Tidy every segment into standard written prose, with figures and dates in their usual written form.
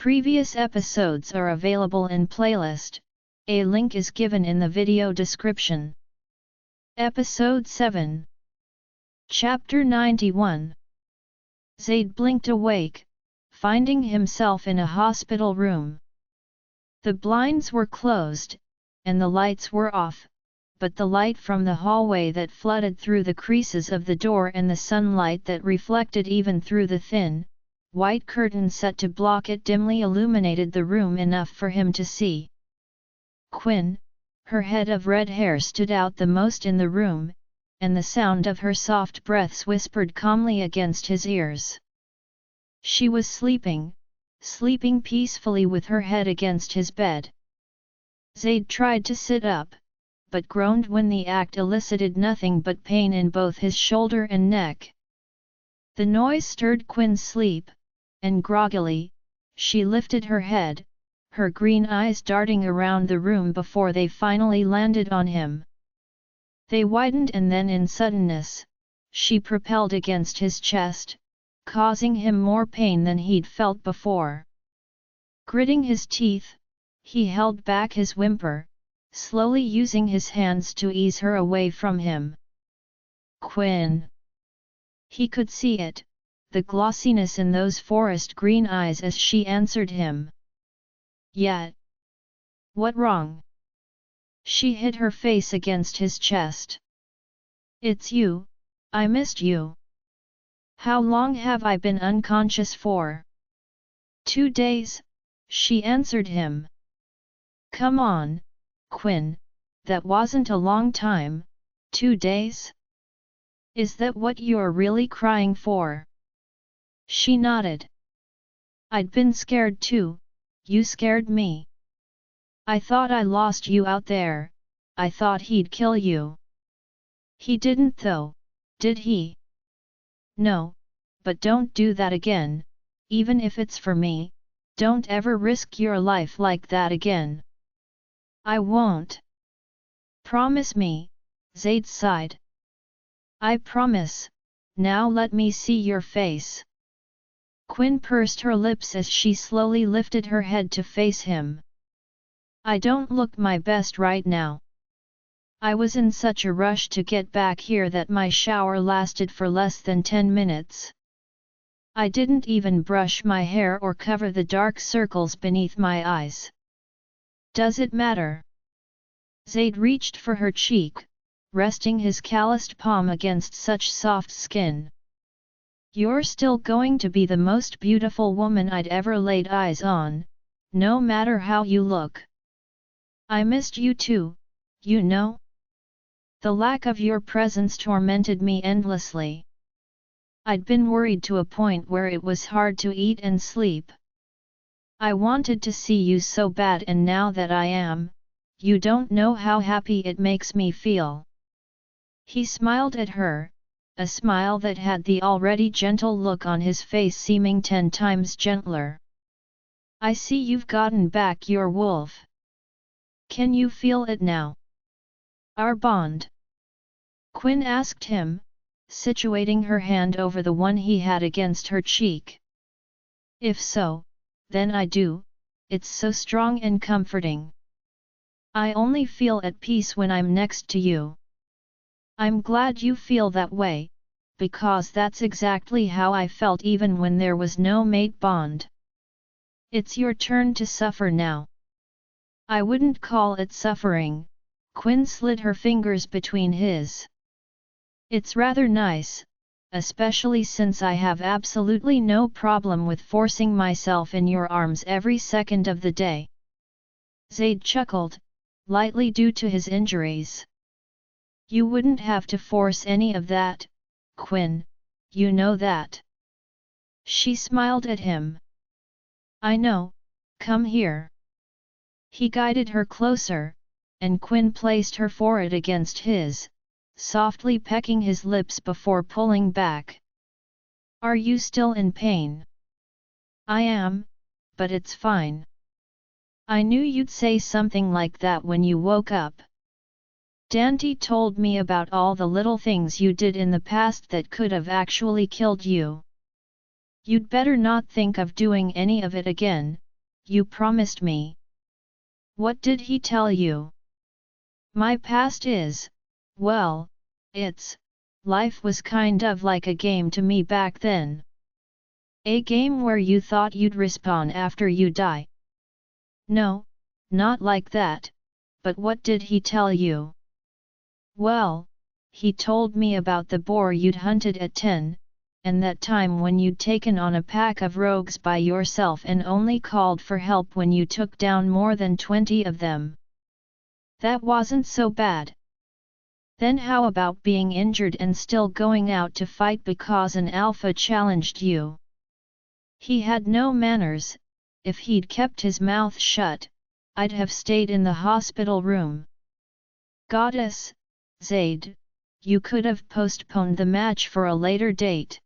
Previous episodes are available in playlist, a link is given in the video description. Episode 7. Chapter 91. Zade blinked awake, finding himself in a hospital room. The blinds were closed, and the lights were off, but the light from the hallway that flooded through the creases of the door and the sunlight that reflected even through the thin, white curtain set to block it dimly illuminated the room enough for him to see. Quinn, her head of red hair stood out the most in the room, and the sound of her soft breaths whispered calmly against his ears. She was sleeping peacefully with her head against his bed. Zade tried to sit up, but groaned when the act elicited nothing but pain in both his shoulder and neck. The noise stirred Quinn's sleep, and groggily, she lifted her head, her green eyes darting around the room before they finally landed on him. They widened and then in suddenness, she propelled against his chest, causing him more pain than he'd felt before. Gritting his teeth, he held back his whimper, slowly using his hands to ease her away from him. Quinn! He could see it, the glossiness in those forest green eyes as she answered him. Yet. What wrong? She hid her face against his chest. It's you, I missed you. How long have I been unconscious for? 2 days, she answered him. Come on, Quinn, that wasn't a long time, 2 days? Is that what you're really crying for? She nodded. I'd been scared too, you scared me. I thought I lost you out there, I thought he'd kill you. He didn't though, did he? No, but don't do that again, even if it's for me, don't ever risk your life like that again. I won't. Promise me, Zade sighed. I promise, now let me see your face. Quinn pursed her lips as she slowly lifted her head to face him. I don't look my best right now. I was in such a rush to get back here that my shower lasted for less than 10 minutes. I didn't even brush my hair or cover the dark circles beneath my eyes. Does it matter? Zade reached for her cheek, resting his calloused palm against such soft skin. You're still going to be the most beautiful woman I'd ever laid eyes on, no matter how you look. I missed you too, you know? The lack of your presence tormented me endlessly. I'd been worried to a point where it was hard to eat and sleep. I wanted to see you so bad, and now that I am, you don't know how happy it makes me feel. He smiled at her, a smile that had the already gentle look on his face seeming 10 times gentler. I see you've gotten back your wolf. Can you feel it now? Our bond? Quinn asked him, situating her hand over the one he had against her cheek. If so, then I do, it's so strong and comforting. I only feel at peace when I'm next to you. I'm glad you feel that way, because that's exactly how I felt even when there was no mate bond. It's your turn to suffer now. I wouldn't call it suffering, Quinn slid her fingers between his. It's rather nice, especially since I have absolutely no problem with forcing myself in your arms every second of the day. Zade chuckled, lightly due to his injuries. You wouldn't have to force any of that, Quinn, you know that. She smiled at him. I know, come here. He guided her closer, and Quinn placed her forehead against his, softly pecking his lips before pulling back. Are you still in pain? I am, but it's fine. I knew you'd say something like that when you woke up. Dante told me about all the little things you did in the past that could have actually killed you. You'd better not think of doing any of it again, you promised me. What did he tell you? My past is, well, life was kind of like a game to me back then. A game where you thought you'd respawn after you die. No, not like that, but what did he tell you? Well, he told me about the boar you'd hunted at 10, and that time when you'd taken on a pack of rogues by yourself and only called for help when you took down more than 20 of them. That wasn't so bad. Then how about being injured and still going out to fight because an alpha challenged you? He had no manners. If he'd kept his mouth shut, I'd have stayed in the hospital room. Goddess, Zade, you could have postponed the match for a later date.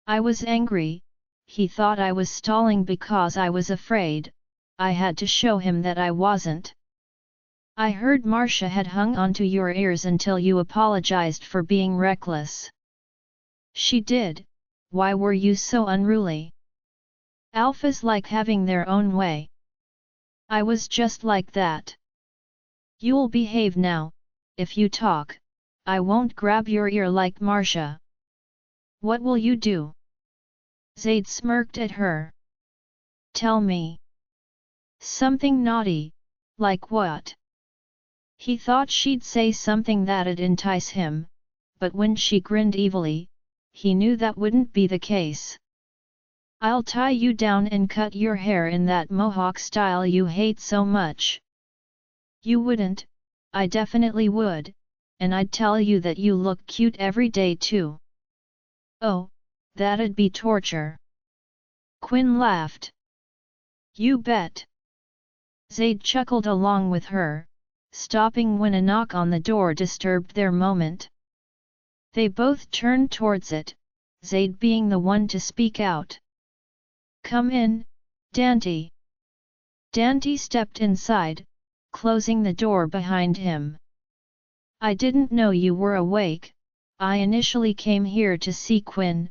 I was angry. He thought I was stalling because I was afraid. I had to show him that I wasn't. I heard Marcia had hung onto your ears until you apologized for being reckless. She did. Why were you so unruly? Alphas like having their own way. I was just like that. You'll behave now. If you talk, I won't grab your ear like Marcia. What will you do? Zade smirked at her. Tell me. Something naughty, like what? He thought she'd say something that'd entice him, but when she grinned evilly, he knew that wouldn't be the case. I'll tie you down and cut your hair in that mohawk style you hate so much. You wouldn't, I definitely would, and I'd tell you that you look cute every day too. Oh, that'd be torture. Quinn laughed. You bet. Zade chuckled along with her, stopping when a knock on the door disturbed their moment. They both turned towards it, Zade being the one to speak out. Come in, Dante. Dante stepped inside, closing the door behind him. I didn't know you were awake. I initially came here to see Quinn,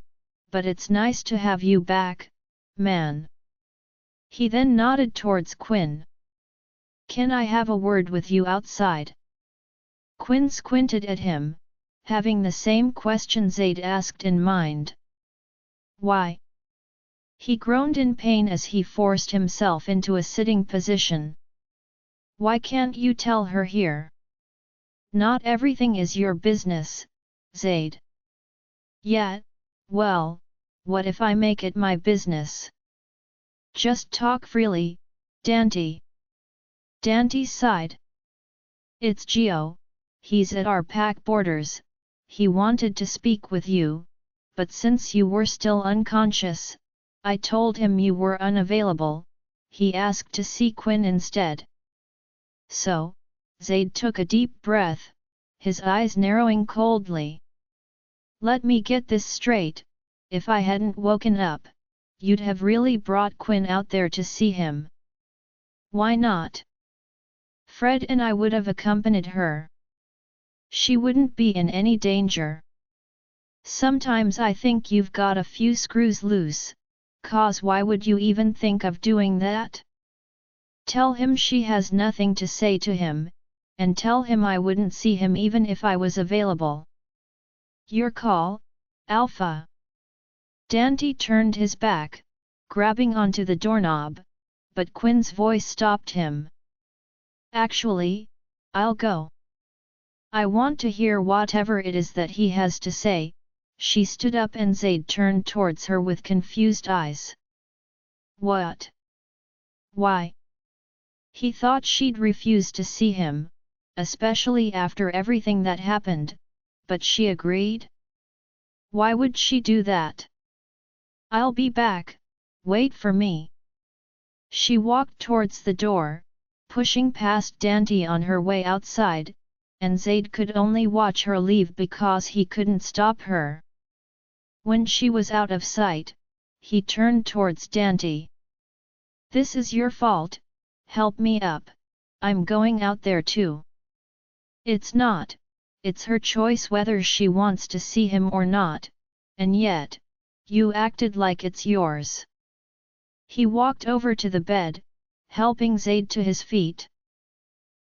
but it's nice to have you back, man. He then nodded towards Quinn. Can I have a word with you outside? Quinn squinted at him, having the same question Zade asked in mind. Why? He groaned in pain as he forced himself into a sitting position. Why can't you tell her here? Not everything is your business, Zade. Yeah, well, what if I make it my business? Just talk freely, Dante. Dante sighed. It's Gio, he's at our pack borders. He wanted to speak with you, but since you were still unconscious, I told him you were unavailable. He asked to see Quinn instead. So, Zade took a deep breath, his eyes narrowing coldly. Let me get this straight, if I hadn't woken up, you'd have really brought Quinn out there to see him. Why not? Fred and I would have accompanied her. She wouldn't be in any danger. Sometimes I think you've got a few screws loose, 'cause why would you even think of doing that? Tell him she has nothing to say to him, and tell him I wouldn't see him even if I was available. Your call, Alpha. Dante turned his back, grabbing onto the doorknob, but Quinn's voice stopped him. Actually, I'll go. I want to hear whatever it is that he has to say. She stood up and Zade turned towards her with confused eyes. What? Why? He thought she'd refuse to see him, especially after everything that happened, but she agreed? Why would she do that? I'll be back, wait for me. She walked towards the door, pushing past Dante on her way outside, and Zade could only watch her leave because he couldn't stop her. When she was out of sight, he turned towards Dante. This is your fault, help me up, I'm going out there too. It's not, it's her choice whether she wants to see him or not, and yet, you acted like it's yours. He walked over to the bed, helping Zade to his feet.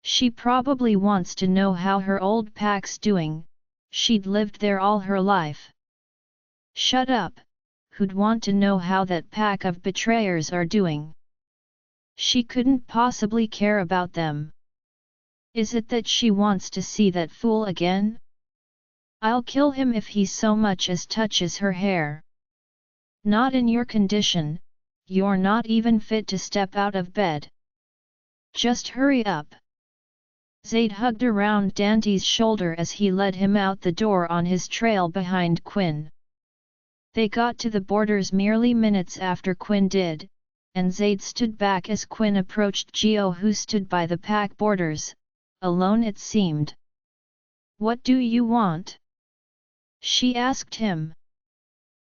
She probably wants to know how her old pack's doing, she'd lived there all her life. Shut up, who'd want to know how that pack of betrayers are doing? She couldn't possibly care about them. Is it that she wants to see that fool again? I'll kill him if he so much as touches her hair. Not in your condition, you're not even fit to step out of bed. Just hurry up. Zade hugged around Dante's shoulder as he led him out the door on his trail behind Quinn. They got to the borders merely minutes after Quinn did, and Zade stood back as Quinn approached Geo, who stood by the pack borders, alone it seemed. What do you want? She asked him.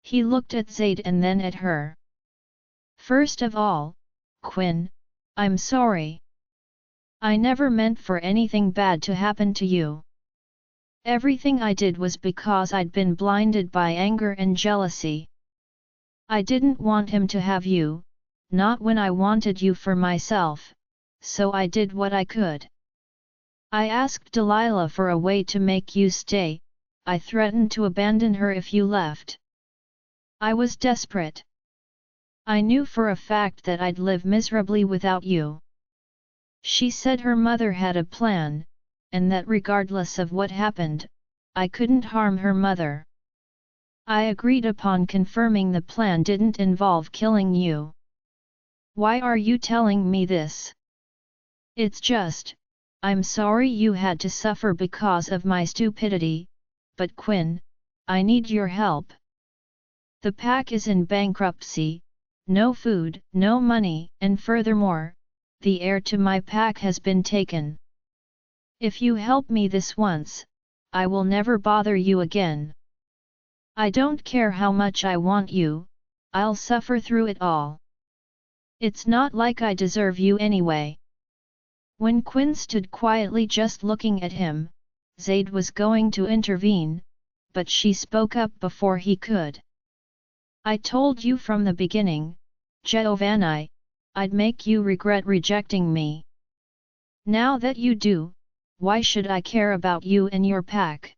He looked at Zade and then at her. First of all, Quinn, I'm sorry. I never meant for anything bad to happen to you. Everything I did was because I'd been blinded by anger and jealousy. I didn't want him to have you, not when I wanted you for myself, so I did what I could. I asked Delilah for a way to make you stay, I threatened to abandon her if you left. I was desperate. I knew for a fact that I'd live miserably without you. She said her mother had a plan, and that regardless of what happened, I couldn't harm her mother. I agreed upon confirming the plan didn't involve killing you. Why are you telling me this? It's just, I'm sorry you had to suffer because of my stupidity, but Quinn, I need your help. The pack is in bankruptcy, no food, no money, and furthermore, the heir to my pack has been taken. If you help me this once, I will never bother you again. I don't care how much I want you, I'll suffer through it all. It's not like I deserve you anyway. When Quinn stood quietly just looking at him, Zade was going to intervene, but she spoke up before he could. I told you from the beginning, Giovanni, I'd make you regret rejecting me. Now that you do, why should I care about you and your pack?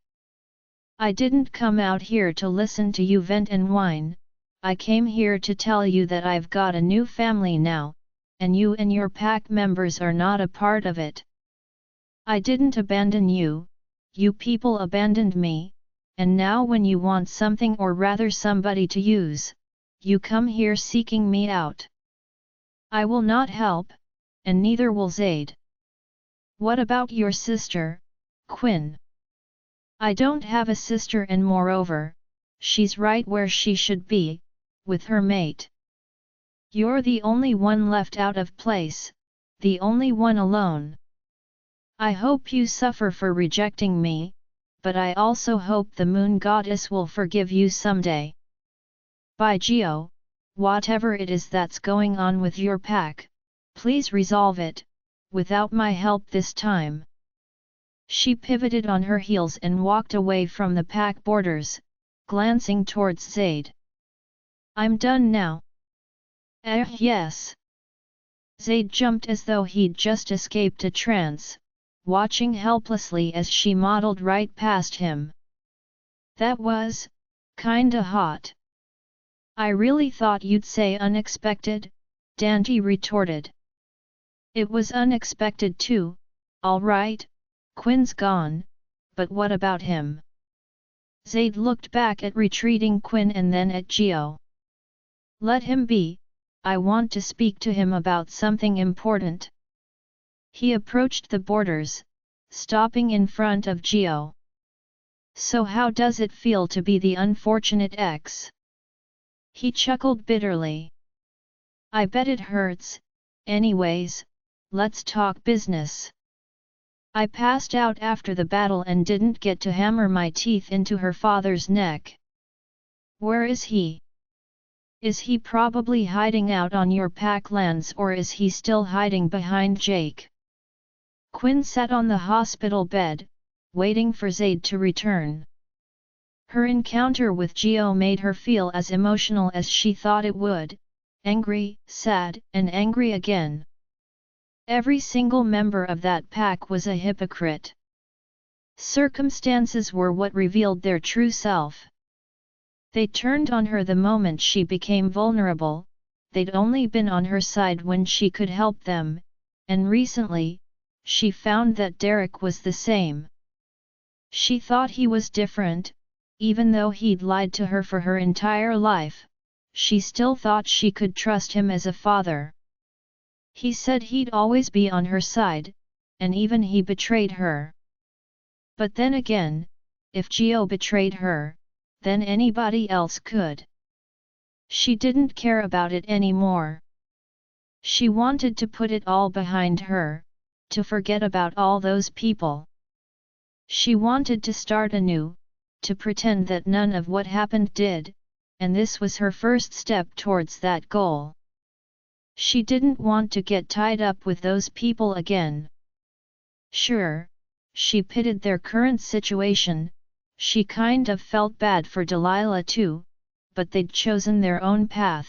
I didn't come out here to listen to you vent and whine, I came here to tell you that I've got a new family now, and you and your pack members are not a part of it. I didn't abandon you, you people abandoned me, and now when you want something or rather somebody to use, you come here seeking me out. I will not help, and neither will Zade. What about your sister, Quinn? I don't have a sister and moreover, she's right where she should be, with her mate. You're the only one left out of place, the only one alone. I hope you suffer for rejecting me, but I also hope the moon goddess will forgive you someday. By Geo, whatever it is that's going on with your pack, please resolve it, without my help this time. She pivoted on her heels and walked away from the pack borders, glancing towards Zade. I'm done now. Yes. Zade jumped as though he'd just escaped a trance, watching helplessly as she modeled right past him. That was, kinda hot. I really thought you'd say unexpected, Dante retorted. It was unexpected too, all right, Quinn's gone, but what about him? Zade looked back at retreating Quinn and then at Geo. Let him be, I want to speak to him about something important. He approached the borders, stopping in front of Geo. So how does it feel to be the unfortunate ex? He chuckled bitterly. I bet it hurts, anyways, let's talk business. I passed out after the battle and didn't get to hammer my teeth into her father's neck. Where is he? Is he probably hiding out on your pack lands or is he still hiding behind Jake? Quinn sat on the hospital bed, waiting for Zade to return. Her encounter with Geo made her feel as emotional as she thought it would, angry, sad, and angry again. Every single member of that pack was a hypocrite. Circumstances were what revealed their true self. They turned on her the moment she became vulnerable. They'd only been on her side when she could help them, and recently, she found that Derek was the same. She thought he was different, even though he'd lied to her for her entire life, she still thought she could trust him as a father. He said he'd always be on her side, and even he betrayed her. But then again, if Gio betrayed her, then anybody else could. She didn't care about it anymore. She wanted to put it all behind her, to forget about all those people. She wanted to start anew, to pretend that none of what happened did, and this was her first step towards that goal. She didn't want to get tied up with those people again. Sure, she pitied their current situation, she kind of felt bad for Delilah too, but they'd chosen their own path.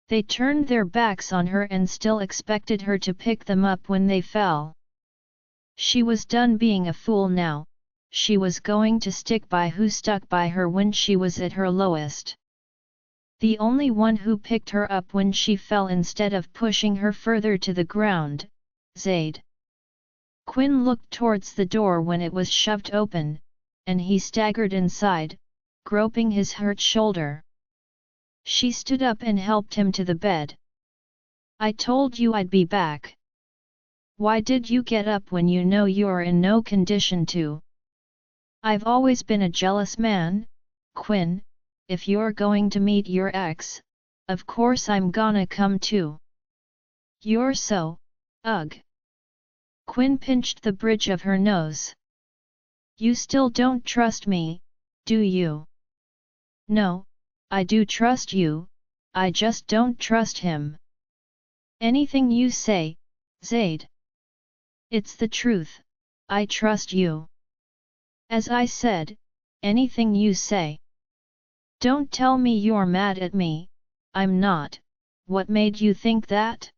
They turned their backs on her and still expected her to pick them up when they fell. She was done being a fool now, she was going to stick by who stuck by her when she was at her lowest. The only one who picked her up when she fell instead of pushing her further to the ground, Zade. Quinn looked towards the door when it was shoved open, and he staggered inside, groping his hurt shoulder. She stood up and helped him to the bed. "I told you I'd be back. Why did you get up when you know you're in no condition to?" "I've always been a jealous man, Quinn. If you're going to meet your ex, of course I'm gonna come too." "You're so, ugh." Quinn pinched the bridge of her nose. "You still don't trust me, do you?" "No, I do trust you, I just don't trust him." "Anything you say, Zade." "It's the truth, I trust you." "As I said, anything you say." "Don't tell me you're mad at me, I'm not. What made you think that?"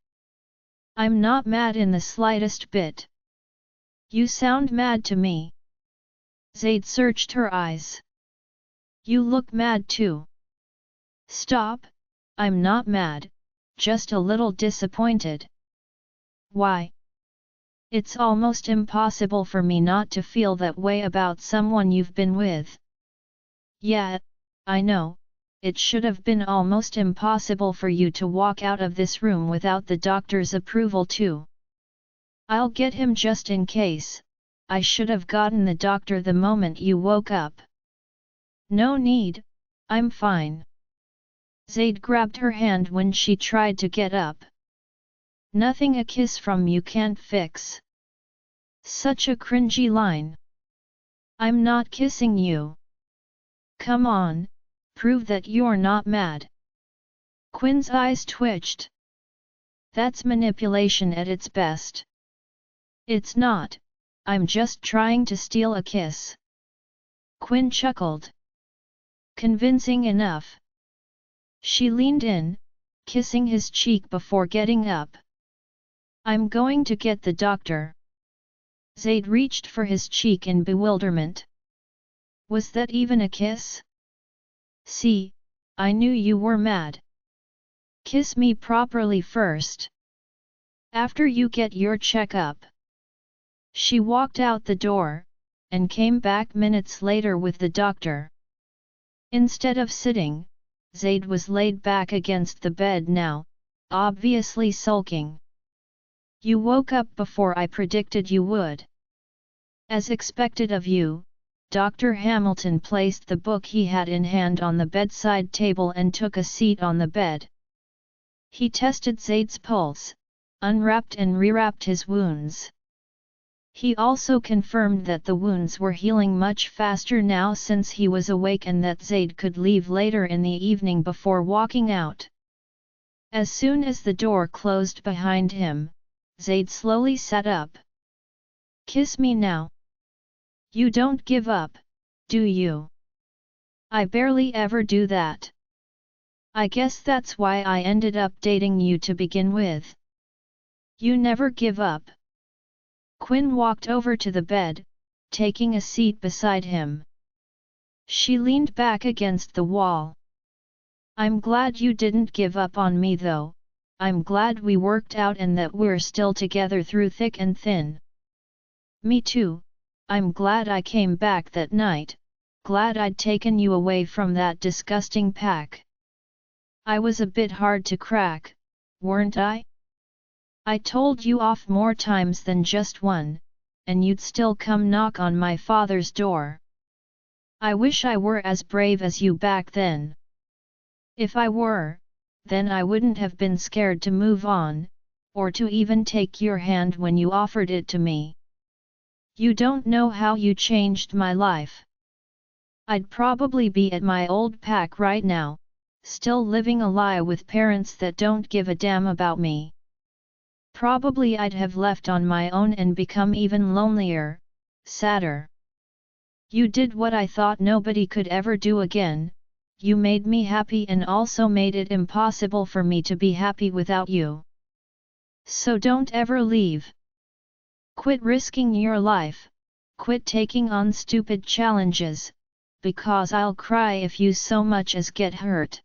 "I'm not mad in the slightest bit." "You sound mad to me." Zade searched her eyes. "You look mad too." "Stop, I'm not mad, just a little disappointed." "Why?" "It's almost impossible for me not to feel that way about someone you've been with." "Yeah, I know, it should have been almost impossible for you to walk out of this room without the doctor's approval too." "I'll get him just in case, I should have gotten the doctor the moment you woke up." "No need, I'm fine." Zade grabbed her hand when she tried to get up. "Nothing a kiss from you can't fix." Such a cringy line. "I'm not kissing you." "Come on, prove that you're not mad." Quinn's eyes twitched. "That's manipulation at its best." "It's not, I'm just trying to steal a kiss." Quinn chuckled. "Convincing enough." She leaned in, kissing his cheek before getting up. "I'm going to get the doctor." Zade reached for his cheek in bewilderment. "Was that even a kiss?" "See, I knew you were mad." "Kiss me properly first. After you get your checkup." She walked out the door, and came back minutes later with the doctor. Instead of sitting, Zade was laid back against the bed now, obviously sulking. "You woke up before I predicted you would." "As expected of you." Dr. Hamilton placed the book he had in hand on the bedside table and took a seat on the bed. He tested Zade's pulse, unwrapped and rewrapped his wounds. He also confirmed that the wounds were healing much faster now since he was awake and that Zade could leave later in the evening before walking out. As soon as the door closed behind him, Zade slowly sat up. "Kiss me now." "You don't give up, do you?" "I barely ever do that." I guess that's why I ended up dating you to begin with. You never give up. Quinn walked over to the bed, taking a seat beside him. She leaned back against the wall. I'm glad you didn't give up on me though. I'm glad we worked out and that we're still together through thick and thin. Me too, I'm glad I came back that night, glad I'd taken you away from that disgusting pack. I was a bit hard to crack, weren't I? I told you off more times than just one, and you'd still come knock on my father's door. I wish I were as brave as you back then. If I were, then I wouldn't have been scared to move on, or to even take your hand when you offered it to me. You don't know how you changed my life. I'd probably be at my old pack right now, still living a lie with parents that don't give a damn about me. Probably I'd have left on my own and become even lonelier, sadder. You did what I thought nobody could ever do again. You made me happy and also made it impossible for me to be happy without you. So don't ever leave. Quit risking your life, quit taking on stupid challenges, because I'll cry if you so much as get hurt.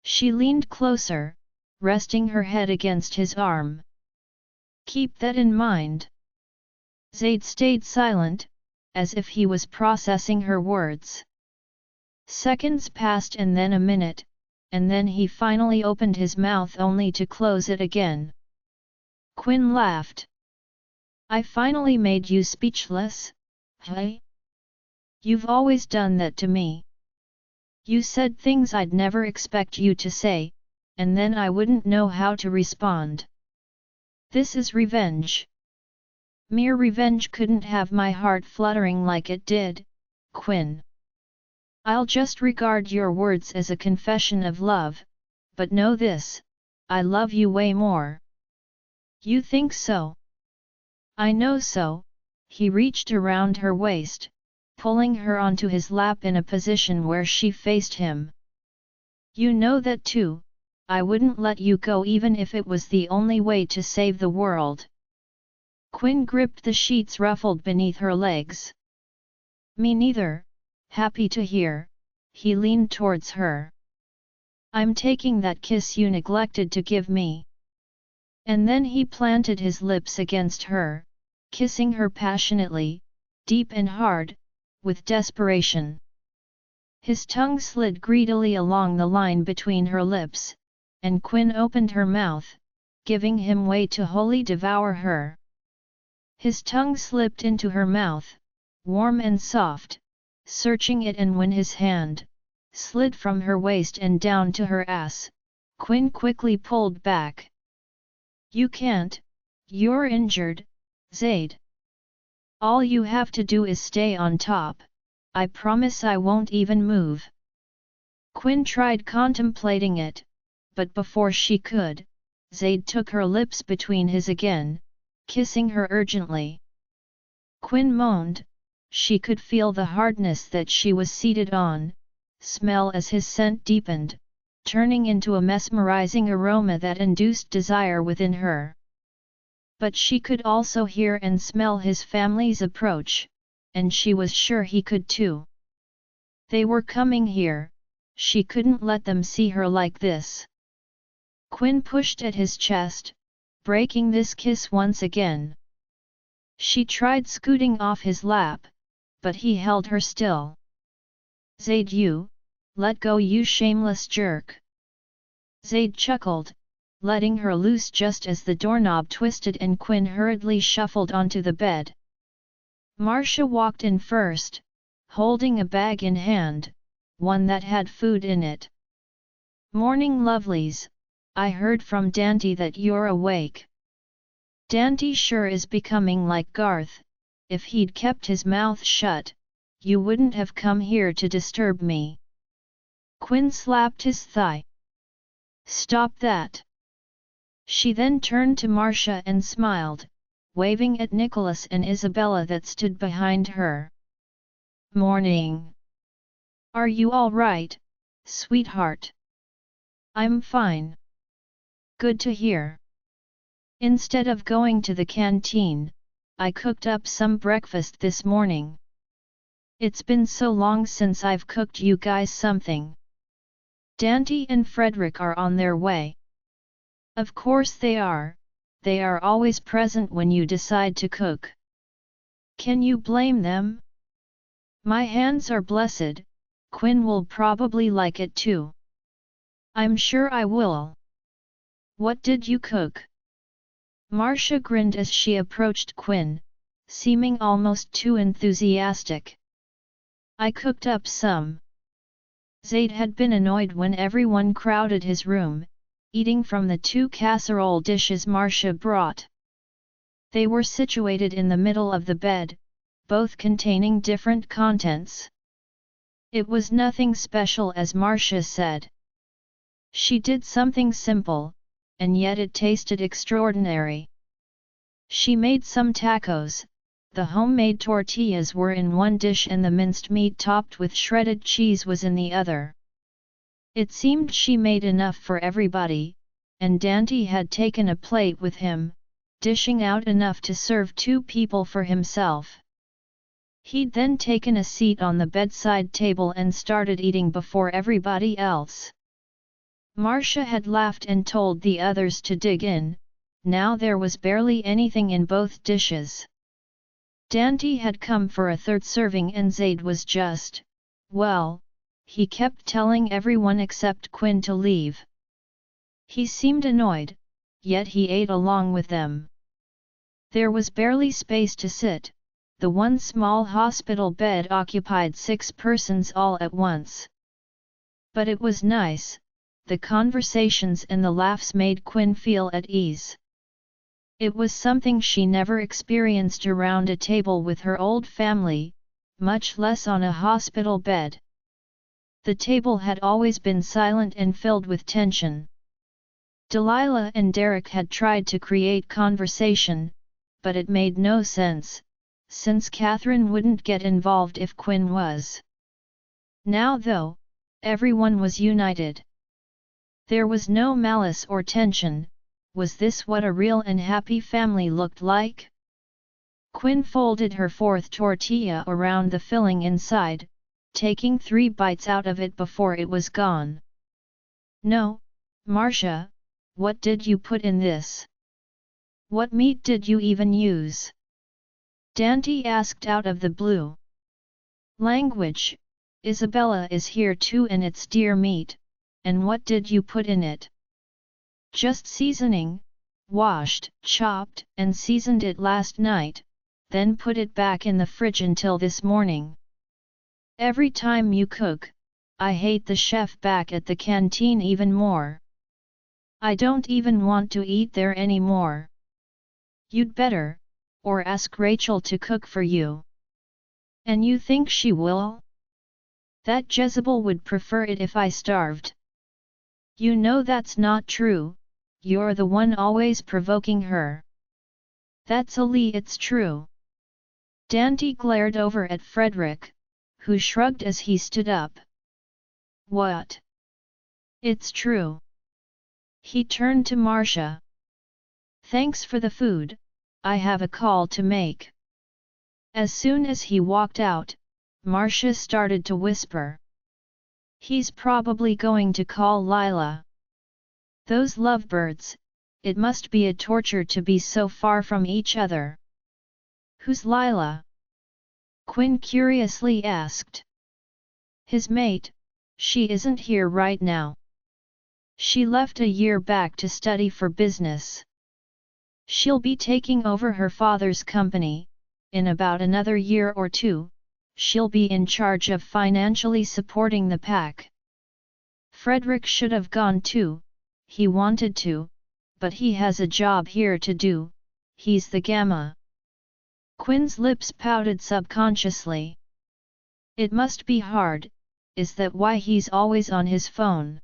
She leaned closer, resting her head against his arm. Keep that in mind. Zade stayed silent, as if he was processing her words. Seconds passed and then a minute, and then he finally opened his mouth only to close it again. Quinn laughed. I finally made you speechless, hey? You've always done that to me. You said things I'd never expect you to say, and then I wouldn't know how to respond. This is revenge. Mere revenge couldn't have my heart fluttering like it did, Quinn. I'll just regard your words as a confession of love, but know this, I love you way more. You think so? I know so. He reached around her waist, pulling her onto his lap in a position where she faced him. You know that too, I wouldn't let you go even if it was the only way to save the world. Quinn gripped the sheets ruffled beneath her legs. Me neither, happy to hear, he leaned towards her. I'm taking that kiss you neglected to give me. And then he planted his lips against her, kissing her passionately, deep and hard, with desperation. His tongue slid greedily along the line between her lips, and Quinn opened her mouth, giving him way to wholly devour her. His tongue slipped into her mouth, warm and soft, searching it, and when his hand slid from her waist and down to her ass, Quinn quickly pulled back. You can't, you're injured, Zade. All you have to do is stay on top, I promise I won't even move. Quinn tried contemplating it, but before she could, Zade took her lips between his again, kissing her urgently. Quinn moaned, she could feel the hardness that she was seated on, smell as his scent deepened, turning into a mesmerizing aroma that induced desire within her. But she could also hear and smell his family's approach, and she was sure he could too. They were coming here, she couldn't let them see her like this. Quinn pushed at his chest, breaking this kiss once again. She tried scooting off his lap, but he held her still. Zade, you, let go, you shameless jerk. Zade chuckled, letting her loose just as the doorknob twisted and Quinn hurriedly shuffled onto the bed. Marcia walked in first, holding a bag in hand, one that had food in it. Morning lovelies, I heard from Dante that you're awake. Dante sure is becoming like Garth. If he'd kept his mouth shut, you wouldn't have come here to disturb me. Quinn slapped his thigh. Stop that. She then turned to Marcia and smiled, waving at Nicholas and Isabella that stood behind her. Morning. Are you all right, sweetheart? I'm fine. Good to hear. Instead of going to the canteen, I cooked up some breakfast this morning. It's been so long since I've cooked you guys something. Dante and Frederick are on their way. Of course they are always present when you decide to cook. Can you blame them? My hands are blessed, Quinn will probably like it too. I'm sure I will. What did you cook? Marcia grinned as she approached Quinn, seeming almost too enthusiastic. I cooked up some. Zade had been annoyed when everyone crowded his room, eating from the 2 casserole dishes Marcia brought. They were situated in the middle of the bed, both containing different contents. It was nothing special as Marcia said. She did something simple, and yet it tasted extraordinary. She made some tacos. The homemade tortillas were in one dish and the minced meat topped with shredded cheese was in the other. It seemed she made enough for everybody, and Dante had taken a plate with him, dishing out enough to serve 2 people for himself. He'd then taken a seat on the bedside table and started eating before everybody else. Marcia had laughed and told the others to dig in. Now there was barely anything in both dishes. Dante had come for a 3rd serving and Zade was just, well, he kept telling everyone except Quinn to leave. He seemed annoyed, yet he ate along with them. There was barely space to sit. The one small hospital bed occupied 6 persons all at once. But it was nice. The conversations and the laughs made Quinn feel at ease. It was something she never experienced around a table with her old family, much less on a hospital bed. The table had always been silent and filled with tension. Delilah and Derek had tried to create conversation, but it made no sense, since Catherine wouldn't get involved if Quinn was. Now though, everyone was united. There was no malice or tension. Was this what a real and happy family looked like? Quinn folded her 4th tortilla around the filling inside, taking 3 bites out of it before it was gone. No, Marcia, what did you put in this? What meat did you even use? Dante asked out of the blue. Language, Isabella is here too and it's deer meat, and what did you put in it? Just seasoning, washed, chopped and seasoned it last night, then put it back in the fridge until this morning. Every time you cook, I hate the chef back at the canteen even more. I don't even want to eat there anymore. You'd better, or ask Rachel to cook for you. And you think she will? That Jezebel would prefer it if I starved. You know that's not true, you're the one always provoking her. That's a lie, it's true. Dante glared over at Frederick, who shrugged as he stood up. What? It's true. He turned to Marcia. Thanks for the food, I have a call to make. As soon as he walked out, Marcia started to whisper. He's probably going to call Lila. Those lovebirds, it must be a torture to be so far from each other. Who's Lila? Quinn curiously asked. His mate, she isn't here right now. She left a year back to study for business. She'll be taking over her father's company. In about another year or 2, she'll be in charge of financially supporting the pack. Frederick should have gone too, he wanted to, but he has a job here to do, he's the Gamma. Quinn's lips pouted subconsciously. It must be hard, is that why he's always on his phone?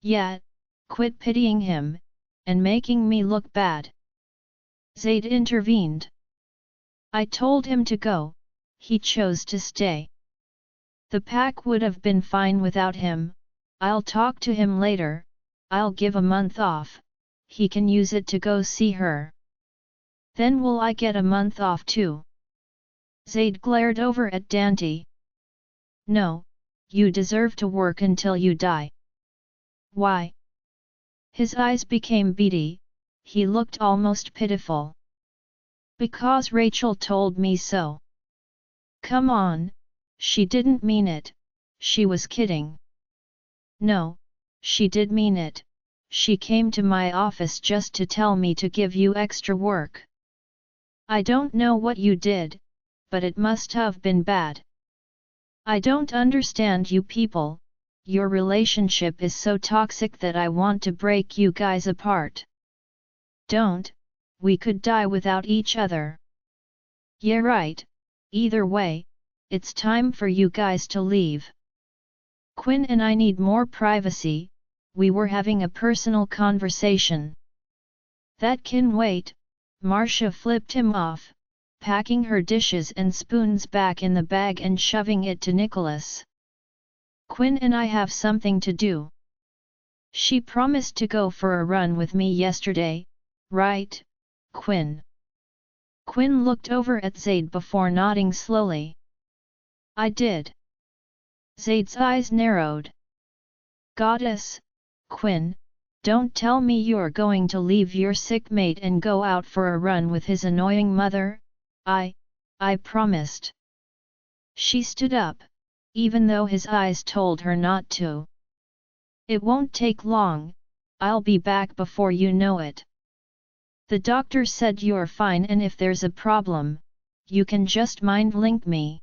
Yeah, quit pitying him, and making me look bad. Zade intervened. I told him to go, he chose to stay. The pack would have been fine without him, I'll talk to him later, I'll give a month off, he can use it to go see her. Then will I get a month off too? Zade glared over at Dante. No, you deserve to work until you die. Why? His eyes became beady, he looked almost pitiful. Because Rachel told me so. Come on, she didn't mean it, she was kidding. No, she did mean it, she came to my office just to tell me to give you extra work. I don't know what you did, but it must have been bad. I don't understand you people, your relationship is so toxic that I want to break you guys apart. Don't, we could die without each other. Yeah right, either way, it's time for you guys to leave. Quinn and I need more privacy, we were having a personal conversation. That can wait, Marcia flipped him off, packing her dishes and spoons back in the bag and shoving it to Nicholas. Quinn and I have something to do. She promised to go for a run with me yesterday, right, Quinn? Quinn looked over at Zade before nodding slowly. I did. Zade's eyes narrowed. Goddess, Quinn, don't tell me you're going to leave your sick mate and go out for a run with his annoying mother. I promised. She stood up, even though his eyes told her not to. It won't take long, I'll be back before you know it. The doctor said you're fine and if there's a problem, you can just mind link me.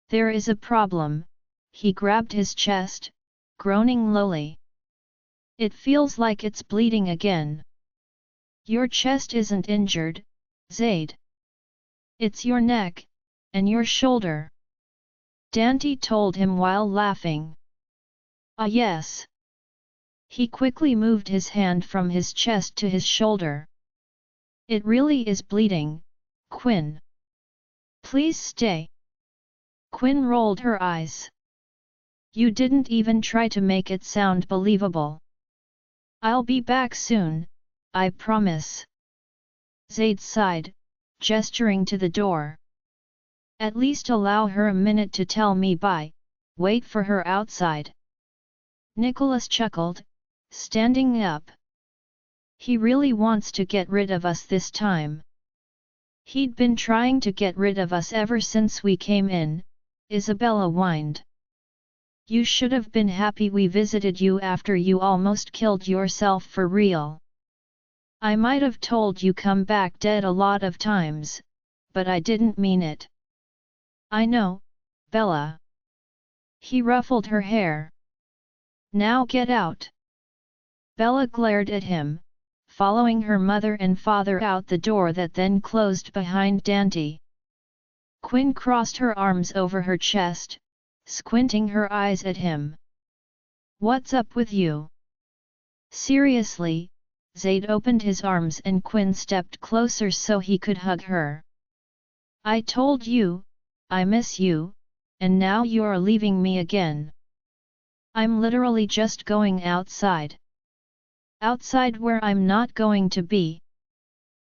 There is a problem, he grabbed his chest, groaning lowly. It feels like it's bleeding again. Your chest isn't injured, Zade. It's your neck, and your shoulder. Dante told him while laughing. Ah yes. He quickly moved his hand from his chest to his shoulder. It really is bleeding, Quinn. Please stay. Quinn rolled her eyes. You didn't even try to make it sound believable. I'll be back soon, I promise. Zade sighed, gesturing to the door. At least allow her a minute to tell me bye, wait for her outside. Nicholas chuckled, standing up. He really wants to get rid of us this time. He'd been trying to get rid of us ever since we came in, Isabella whined. You should have been happy we visited you after you almost killed yourself for real. I might have told you come back dead a lot of times, but I didn't mean it. I know, Bella. He ruffled her hair. Now get out. Bella glared at him, following her mother and father out the door that then closed behind Dante. Quinn crossed her arms over her chest, squinting her eyes at him. What's up with you? Seriously, Zade opened his arms and Quinn stepped closer so he could hug her. I told you, I miss you, and now you're leaving me again. I'm literally just going outside. Outside where I'm not going to be.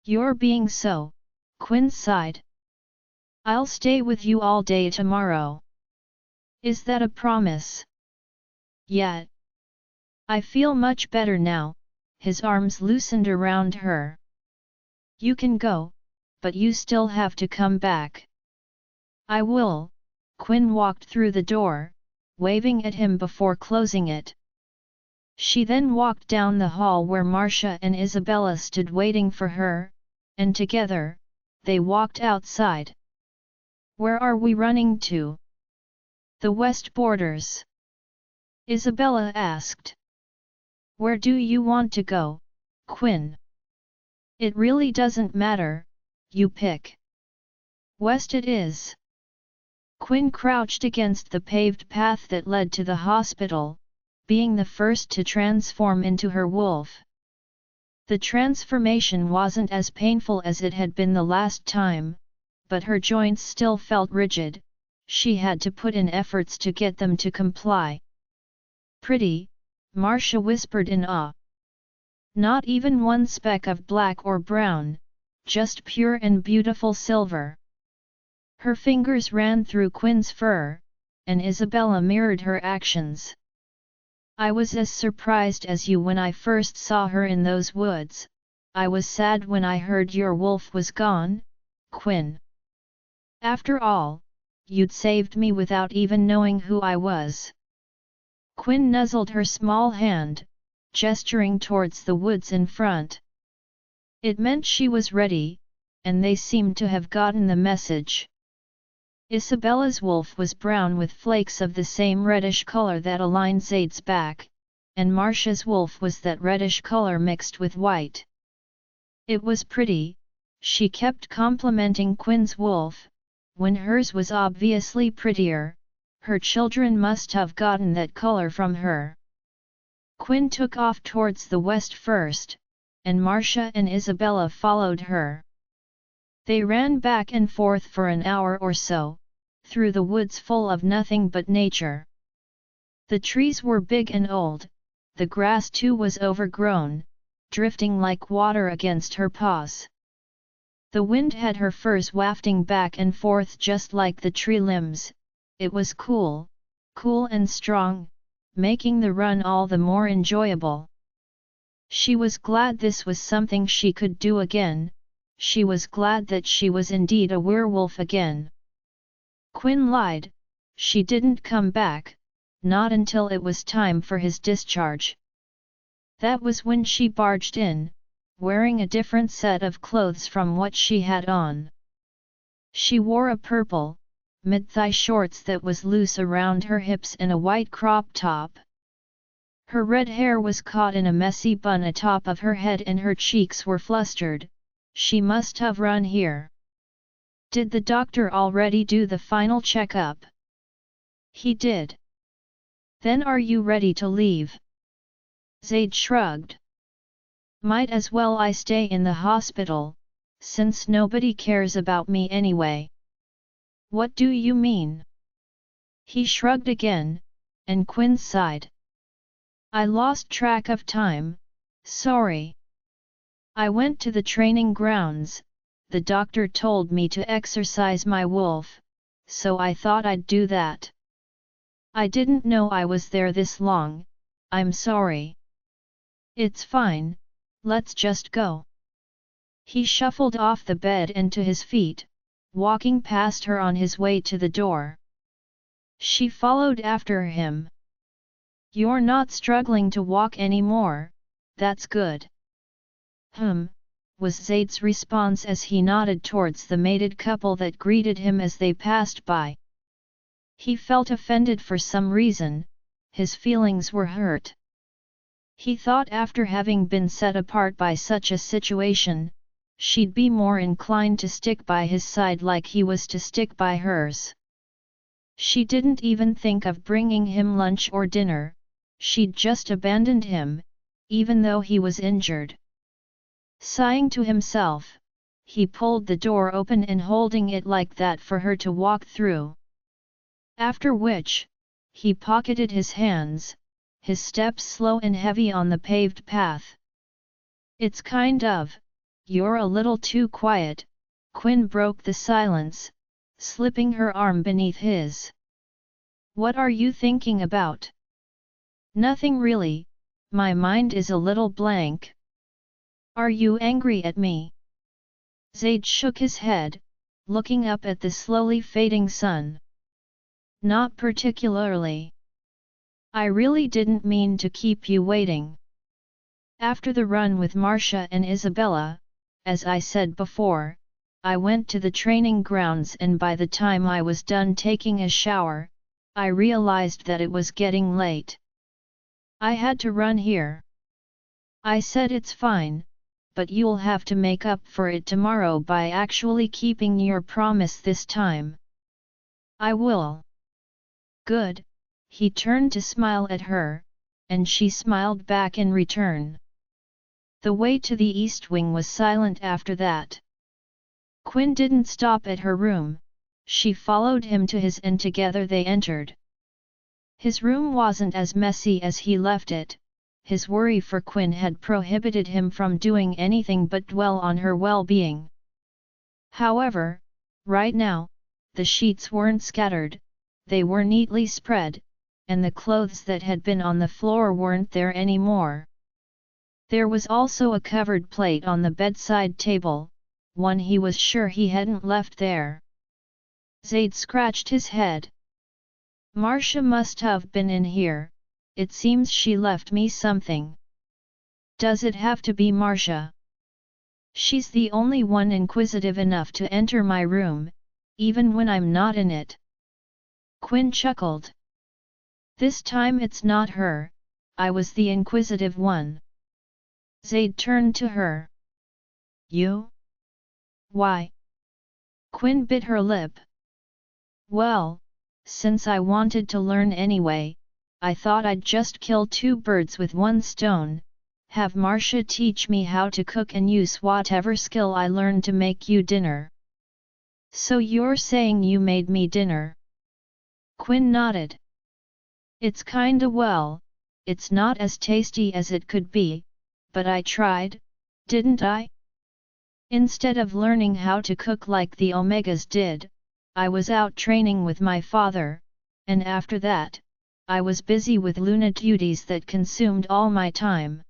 You're being so, Quinn sighed. I'll stay with you all day tomorrow. Is that a promise? Yeah. I feel much better now, his arms loosened around her. You can go, but you still have to come back. I will, Quinn walked through the door, waving at him before closing it. She then walked down the hall where Marcia and Isabella stood waiting for her, and together, they walked outside. Where are we running to? The West Borders. Isabella asked. Where do you want to go, Quinn? It really doesn't matter, you pick. West it is. Quinn crouched against the paved path that led to the hospital, being the first to transform into her wolf. The transformation wasn't as painful as it had been the last time, but her joints still felt rigid, she had to put in efforts to get them to comply. Pretty, Marcia whispered in awe. Not even one speck of black or brown, just pure and beautiful silver. Her fingers ran through Quinn's fur, and Isabella mirrored her actions. I was as surprised as you when I first saw her in those woods. I was sad when I heard your wolf was gone, Quinn. After all, you'd saved me without even knowing who I was. Quinn nuzzled her small hand, gesturing towards the woods in front. It meant she was ready, and they seemed to have gotten the message. Isabella's wolf was brown with flakes of the same reddish color that aligned Zade's back, and Marcia's wolf was that reddish color mixed with white. It was pretty, she kept complimenting Quinn's wolf, when hers was obviously prettier. Her children must have gotten that color from her. Quinn took off towards the west first, and Marcia and Isabella followed her. They ran back and forth for an hour or so, through the woods full of nothing but nature. The trees were big and old, the grass too was overgrown, drifting like water against her paws. The wind had her furs wafting back and forth just like the tree limbs. It was cool, cool and strong, making the run all the more enjoyable. She was glad this was something she could do again. She was glad that she was indeed a werewolf again. Quinn lied, she didn't come back, not until it was time for his discharge. That was when she barged in, wearing a different set of clothes from what she had on. She wore a purple, mid-thigh shorts that was loose around her hips and a white crop top. Her red hair was caught in a messy bun atop of her head and her cheeks were flustered. She must have run here. Did the doctor already do the final checkup? He did. Then are you ready to leave? Zade shrugged. Might as well I stay in the hospital, since nobody cares about me anyway. What do you mean? He shrugged again, and Quinn sighed. I lost track of time, sorry. I went to the training grounds, the doctor told me to exercise my wolf, so I thought I'd do that. I didn't know I was there this long, I'm sorry. It's fine, let's just go. He shuffled off the bed and to his feet, walking past her on his way to the door. She followed after him. You're not struggling to walk anymore, that's good. Was Zade's response as he nodded towards the mated couple that greeted him as they passed by. He felt offended for some reason, his feelings were hurt. He thought after having been set apart by such a situation, she'd be more inclined to stick by his side like he was to stick by hers. She didn't even think of bringing him lunch or dinner, she'd just abandoned him, even though he was injured. Sighing to himself, he pulled the door open and holding it like that for her to walk through. After which, he pocketed his hands, his steps slow and heavy on the paved path. It's kind of, you're a little too quiet, Quinn broke the silence, slipping her arm beneath his. What are you thinking about? Nothing really, my mind is a little blank. Are you angry at me? Zade shook his head, looking up at the slowly fading sun. Not particularly. I really didn't mean to keep you waiting. After the run with Marcia and Isabella, as I said before, I went to the training grounds and by the time I was done taking a shower, I realized that it was getting late. I had to run here. I said it's fine, but you'll have to make up for it tomorrow by actually keeping your promise this time. I will. Good, he turned to smile at her, and she smiled back in return. The way to the east wing was silent after that. Quinn didn't stop at her room, she followed him to his and together they entered. His room wasn't as messy as he left it, his worry for Quinn had prohibited him from doing anything but dwell on her well-being. However, right now, the sheets weren't scattered, they were neatly spread, and the clothes that had been on the floor weren't there anymore. There was also a covered plate on the bedside table, one he was sure he hadn't left there. Zade scratched his head. Marcia must have been in here, it seems she left me something. Does it have to be Marcia? She's the only one inquisitive enough to enter my room, even when I'm not in it. Quinn chuckled. This time it's not her, I was the inquisitive one. Zade turned to her. You? Why? Quinn bit her lip. Well, since I wanted to learn anyway, I thought I'd just kill two birds with one stone, have Marcia teach me how to cook and use whatever skill I learned to make you dinner. So you're saying you made me dinner? Quinn nodded. It's kinda well, it's not as tasty as it could be, but I tried, didn't I? Instead of learning how to cook like the Omegas did, I was out training with my father, and after that, I was busy with Luna duties that consumed all my time.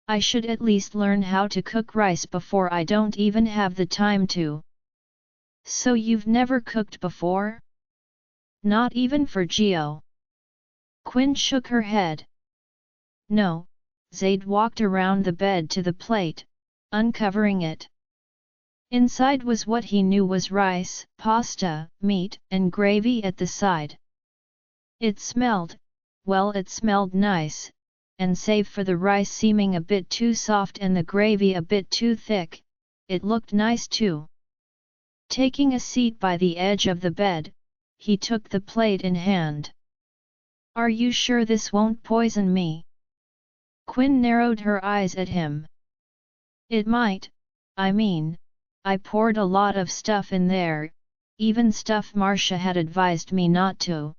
I should at least learn how to cook rice before I don't even have the time to. So you've never cooked before? Not even for Geo? Quinn shook her head. No, Zade walked around the bed to the plate, uncovering it. Inside was what he knew was rice, pasta, meat, and gravy at the side. It smelled, well, it smelled nice, and save for the rice seeming a bit too soft and the gravy a bit too thick, it looked nice too. Taking a seat by the edge of the bed, he took the plate in hand. Are you sure this won't poison me? Quinn narrowed her eyes at him. It might, I mean, I poured a lot of stuff in there, even stuff Marcia had advised me not to.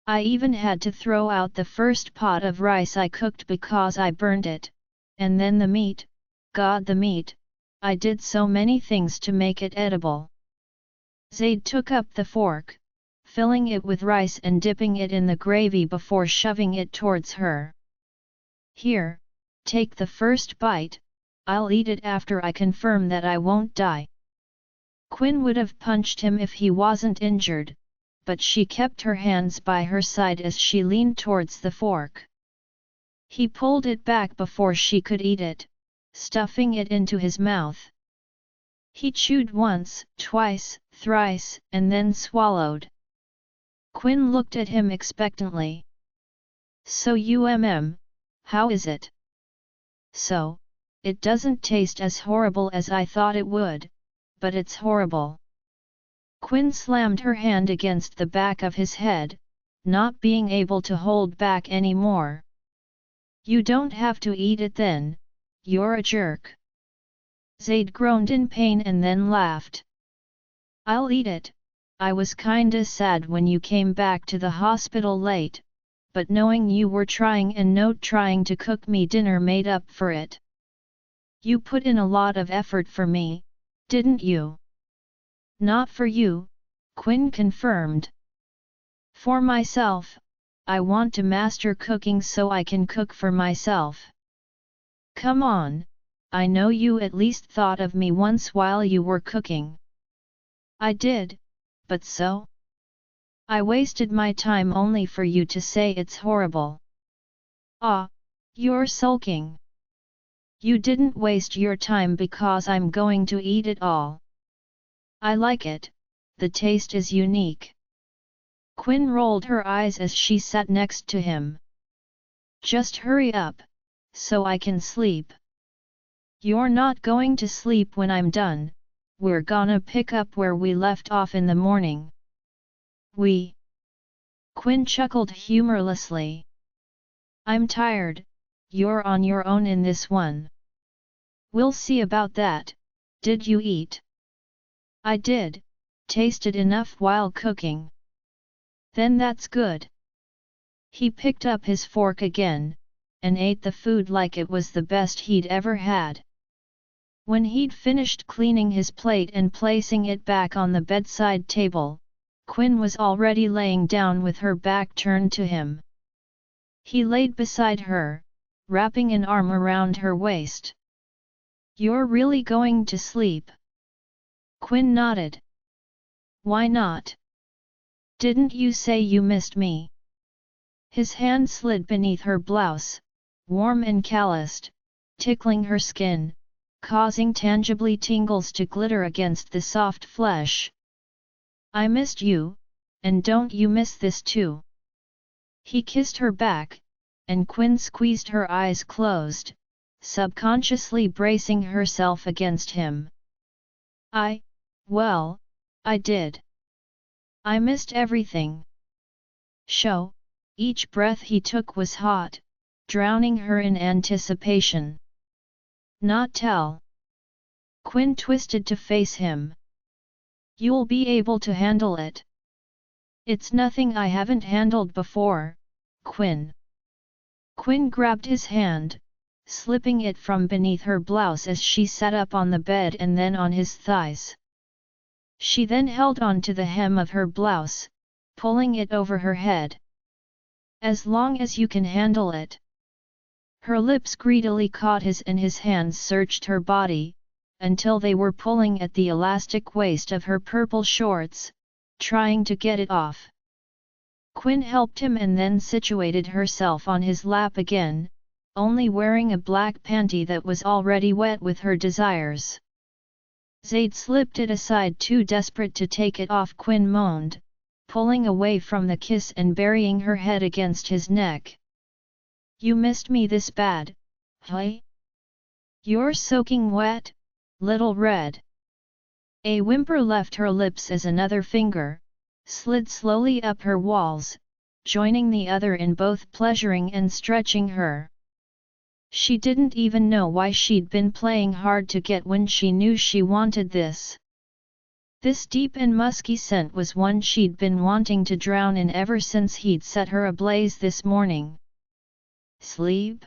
I even had to throw out the first pot of rice I cooked because I burned it, and then the meat, God, the meat, I did so many things to make it edible. Zade took up the fork, filling it with rice and dipping it in the gravy before shoving it towards her. Here, take the first bite, I'll eat it after I confirm that I won't die. Quinn would have punched him if he wasn't injured, but she kept her hands by her side as she leaned towards the fork. He pulled it back before she could eat it, stuffing it into his mouth. He chewed once, twice, thrice, and then swallowed. Quinn looked at him expectantly. So how is it? So, it doesn't taste as horrible as I thought it would, but it's horrible. Quinn slammed her hand against the back of his head, not being able to hold back anymore. You don't have to eat it then, you're a jerk. Zade groaned in pain and then laughed. I'll eat it, I was kinda sad when you came back to the hospital late, but knowing you were trying to cook me dinner made up for it. You put in a lot of effort for me, didn't you? Not for you, Quinn confirmed. For myself, I want to master cooking so I can cook for myself. Come on, I know you at least thought of me once while you were cooking. I did, but so? I wasted my time only for you to say it's horrible. Ah, you're sulking. You didn't waste your time because I'm going to eat it all. I like it, the taste is unique. Quinn rolled her eyes as she sat next to him. Just hurry up, so I can sleep. You're not going to sleep when I'm done, we're gonna pick up where we left off in the morning. Quinn chuckled humorlessly. I'm tired, you're on your own in this one. We'll see about that, did you eat? I did, tasted enough while cooking. Then that's good. He picked up his fork again, and ate the food like it was the best he'd ever had. When he'd finished cleaning his plate and placing it back on the bedside table, Quinn was already laying down with her back turned to him. He laid beside her, wrapping an arm around her waist. "You're really going to sleep?" Quinn nodded. "Why not? Didn't you say you missed me?" His hand slid beneath her blouse, warm and calloused, tickling her skin, causing tangibly tingles to glitter against the soft flesh. "I missed you, and don't you miss this too?" He kissed her back, and Quinn squeezed her eyes closed, subconsciously bracing herself against him. Well, I did. I missed everything." Each breath he took was hot, drowning her in anticipation. "Not tell." Quinn twisted to face him. "You'll be able to handle it." "It's nothing I haven't handled before, Quinn." Quinn grabbed his hand, slipping it from beneath her blouse as she sat up on the bed and then on his thighs. She then held on to the hem of her blouse, pulling it over her head. "As long as you can handle it." Her lips greedily caught his and his hands searched her body, until they were pulling at the elastic waist of her purple shorts, trying to get it off. Quinn helped him and then situated herself on his lap again, only wearing a black panty that was already wet with her desires. Zade slipped it aside, too desperate to take it off. Quinn moaned, pulling away from the kiss and burying her head against his neck. "You missed me this bad, huh? You're soaking wet, little red." A whimper left her lips as another finger slid slowly up her walls, joining the other in both pleasuring and stretching her. She didn't even know why she'd been playing hard to get when she knew she wanted this. This deep and musky scent was one she'd been wanting to drown in ever since he'd set her ablaze this morning. Sleep?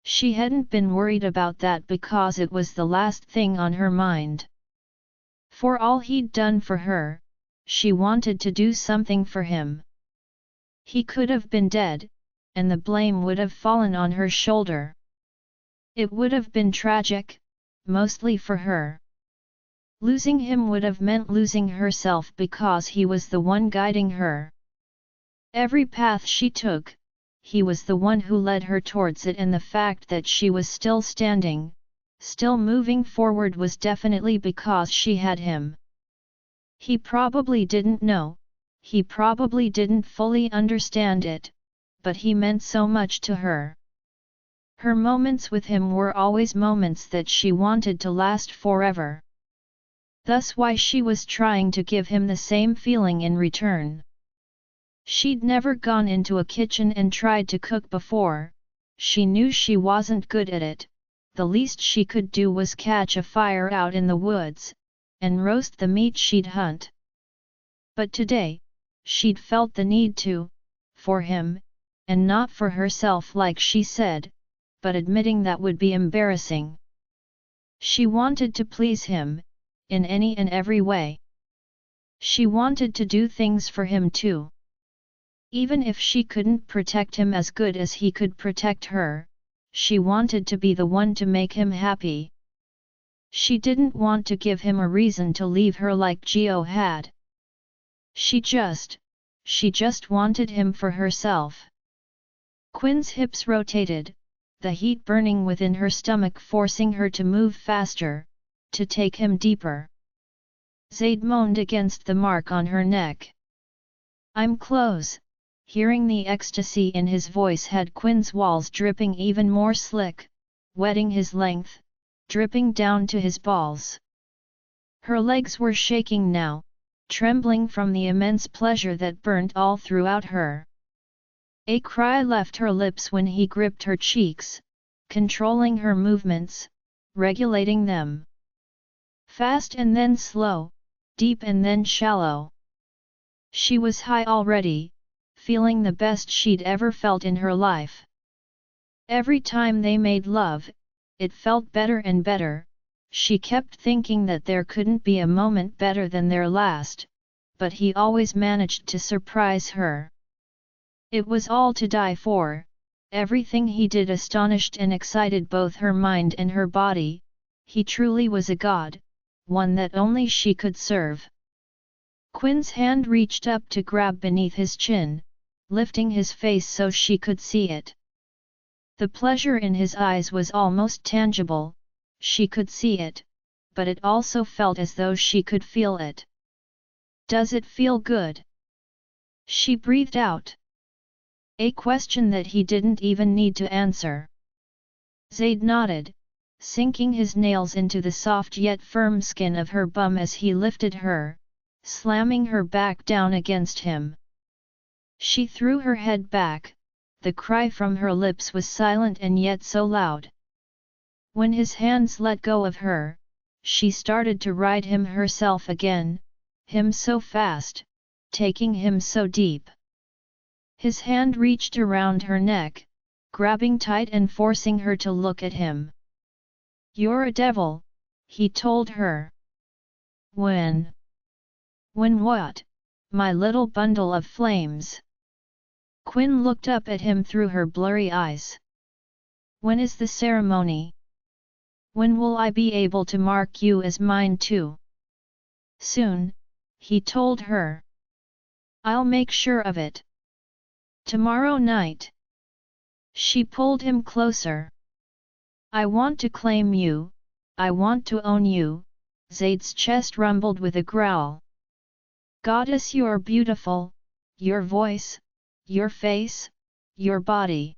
She hadn't been worried about that because it was the last thing on her mind. For all he'd done for her, she wanted to do something for him. He could have been dead, and the blame would have fallen on her shoulder. It would have been tragic, mostly for her. Losing him would have meant losing herself because he was the one guiding her. Every path she took, he was the one who led her towards it, and the fact that she was still standing, still moving forward was definitely because she had him. He probably didn't know, he probably didn't fully understand it, but he meant so much to her. Her moments with him were always moments that she wanted to last forever. Thus why she was trying to give him the same feeling in return. She'd never gone into a kitchen and tried to cook before, she knew she wasn't good at it, the least she could do was catch a fire out in the woods, and roast the meat she'd hunt. But today, she'd felt the need to, for him, and not for herself like she said, but admitting that would be embarrassing. She wanted to please him, in any and every way. She wanted to do things for him too. Even if she couldn't protect him as good as he could protect her, she wanted to be the one to make him happy. She didn't want to give him a reason to leave her like Gio had. She just wanted him for herself. Quinn's hips rotated, the heat burning within her stomach forcing her to move faster, to take him deeper. Zade moaned against the mark on her neck. "I'm close." Hearing the ecstasy in his voice had Quinn's walls dripping even more slick, wetting his length, dripping down to his balls. Her legs were shaking now, trembling from the immense pleasure that burnt all throughout her. A cry left her lips when he gripped her cheeks, controlling her movements, regulating them. Fast and then slow, deep and then shallow. She was high already, feeling the best she'd ever felt in her life. Every time they made love, it felt better and better. She kept thinking that there couldn't be a moment better than their last, but he always managed to surprise her. It was all to die for. Everything he did astonished and excited both her mind and her body. He truly was a god, one that only she could serve. Quinn's hand reached up to grab beneath his chin, lifting his face so she could see it. The pleasure in his eyes was almost tangible. She could see it, but it also felt as though she could feel it. "Does it feel good?" she breathed out. A question that he didn't even need to answer. Zade nodded, sinking his nails into the soft yet firm skin of her bum as he lifted her, slamming her back down against him. She threw her head back, the cry from her lips was silent and yet so loud. When his hands let go of her, she started to ride him herself again, him so fast, taking him so deep. His hand reached around her neck, grabbing tight and forcing her to look at him. "You're a devil," he told her. "When? When what, my little bundle of flames?" Quinn looked up at him through her blurry eyes. "When is the ceremony? When will I be able to mark you as mine too?" "Soon," he told her. "I'll make sure of it. Tomorrow night." She pulled him closer. "I want to claim you, I want to own you," Zade's chest rumbled with a growl. "Goddess, you're beautiful, your voice, your face, your body.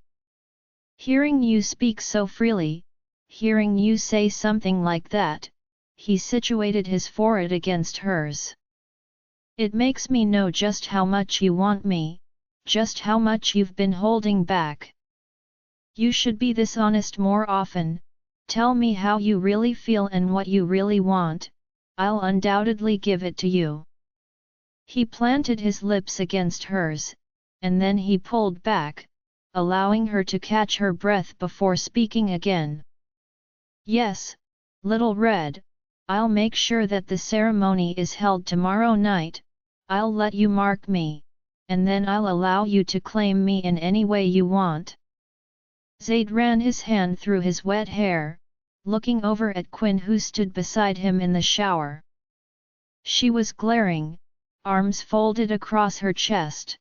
Hearing you speak so freely, hearing you say something like that," he situated his forehead against hers. "It makes me know just how much you want me, just how much you've been holding back. You should be this honest more often, tell me how you really feel and what you really want, I'll undoubtedly give it to you." He planted his lips against hers, and then he pulled back, allowing her to catch her breath before speaking again. "Yes, Little Red, I'll make sure that the ceremony is held tomorrow night, I'll let you mark me, and then I'll allow you to claim me in any way you want." Zade ran his hand through his wet hair, looking over at Quinn who stood beside him in the shower. She was glaring, arms folded across her chest.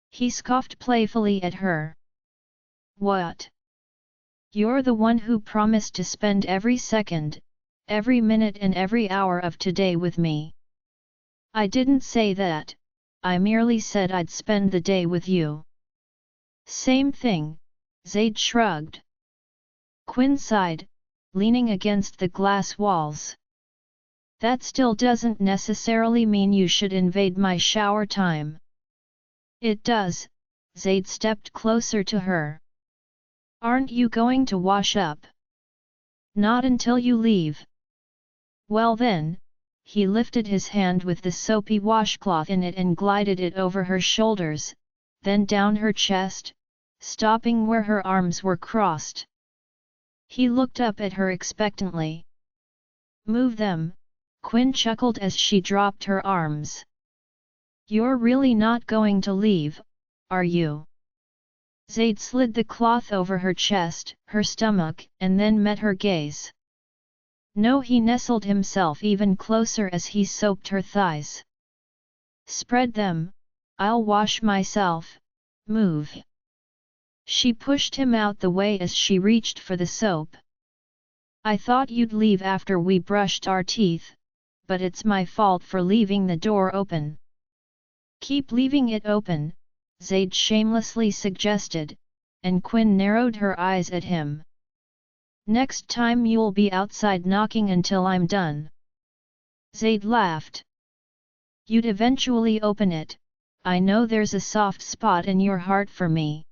He scoffed playfully at her. "What? You're the one who promised to spend every second, every minute and every hour of today with me." "I didn't say that, I merely said I'd spend the day with you." "Same thing," Zade shrugged. Quinn sighed, leaning against the glass walls. "That still doesn't necessarily mean you should invade my shower time." "It does," Zade stepped closer to her. "Aren't you going to wash up?" "Not until you leave." "Well then," he lifted his hand with the soapy washcloth in it and glided it over her shoulders, then down her chest, stopping where her arms were crossed. He looked up at her expectantly. "Move them," Quinn chuckled as she dropped her arms. "You're really not going to leave, are you?" Zade slid the cloth over her chest, her stomach, and then met her gaze. "No," he nestled himself even closer as he soaped her thighs. "Spread them, I'll wash myself, move." She pushed him out the way as she reached for the soap. "I thought you'd leave after we brushed our teeth, but it's my fault for leaving the door open." "Keep leaving it open," Zade shamelessly suggested, and Quinn narrowed her eyes at him. "Next time you'll be outside knocking until I'm done." Zade laughed. "You'd eventually open it, I know there's a soft spot in your heart for me."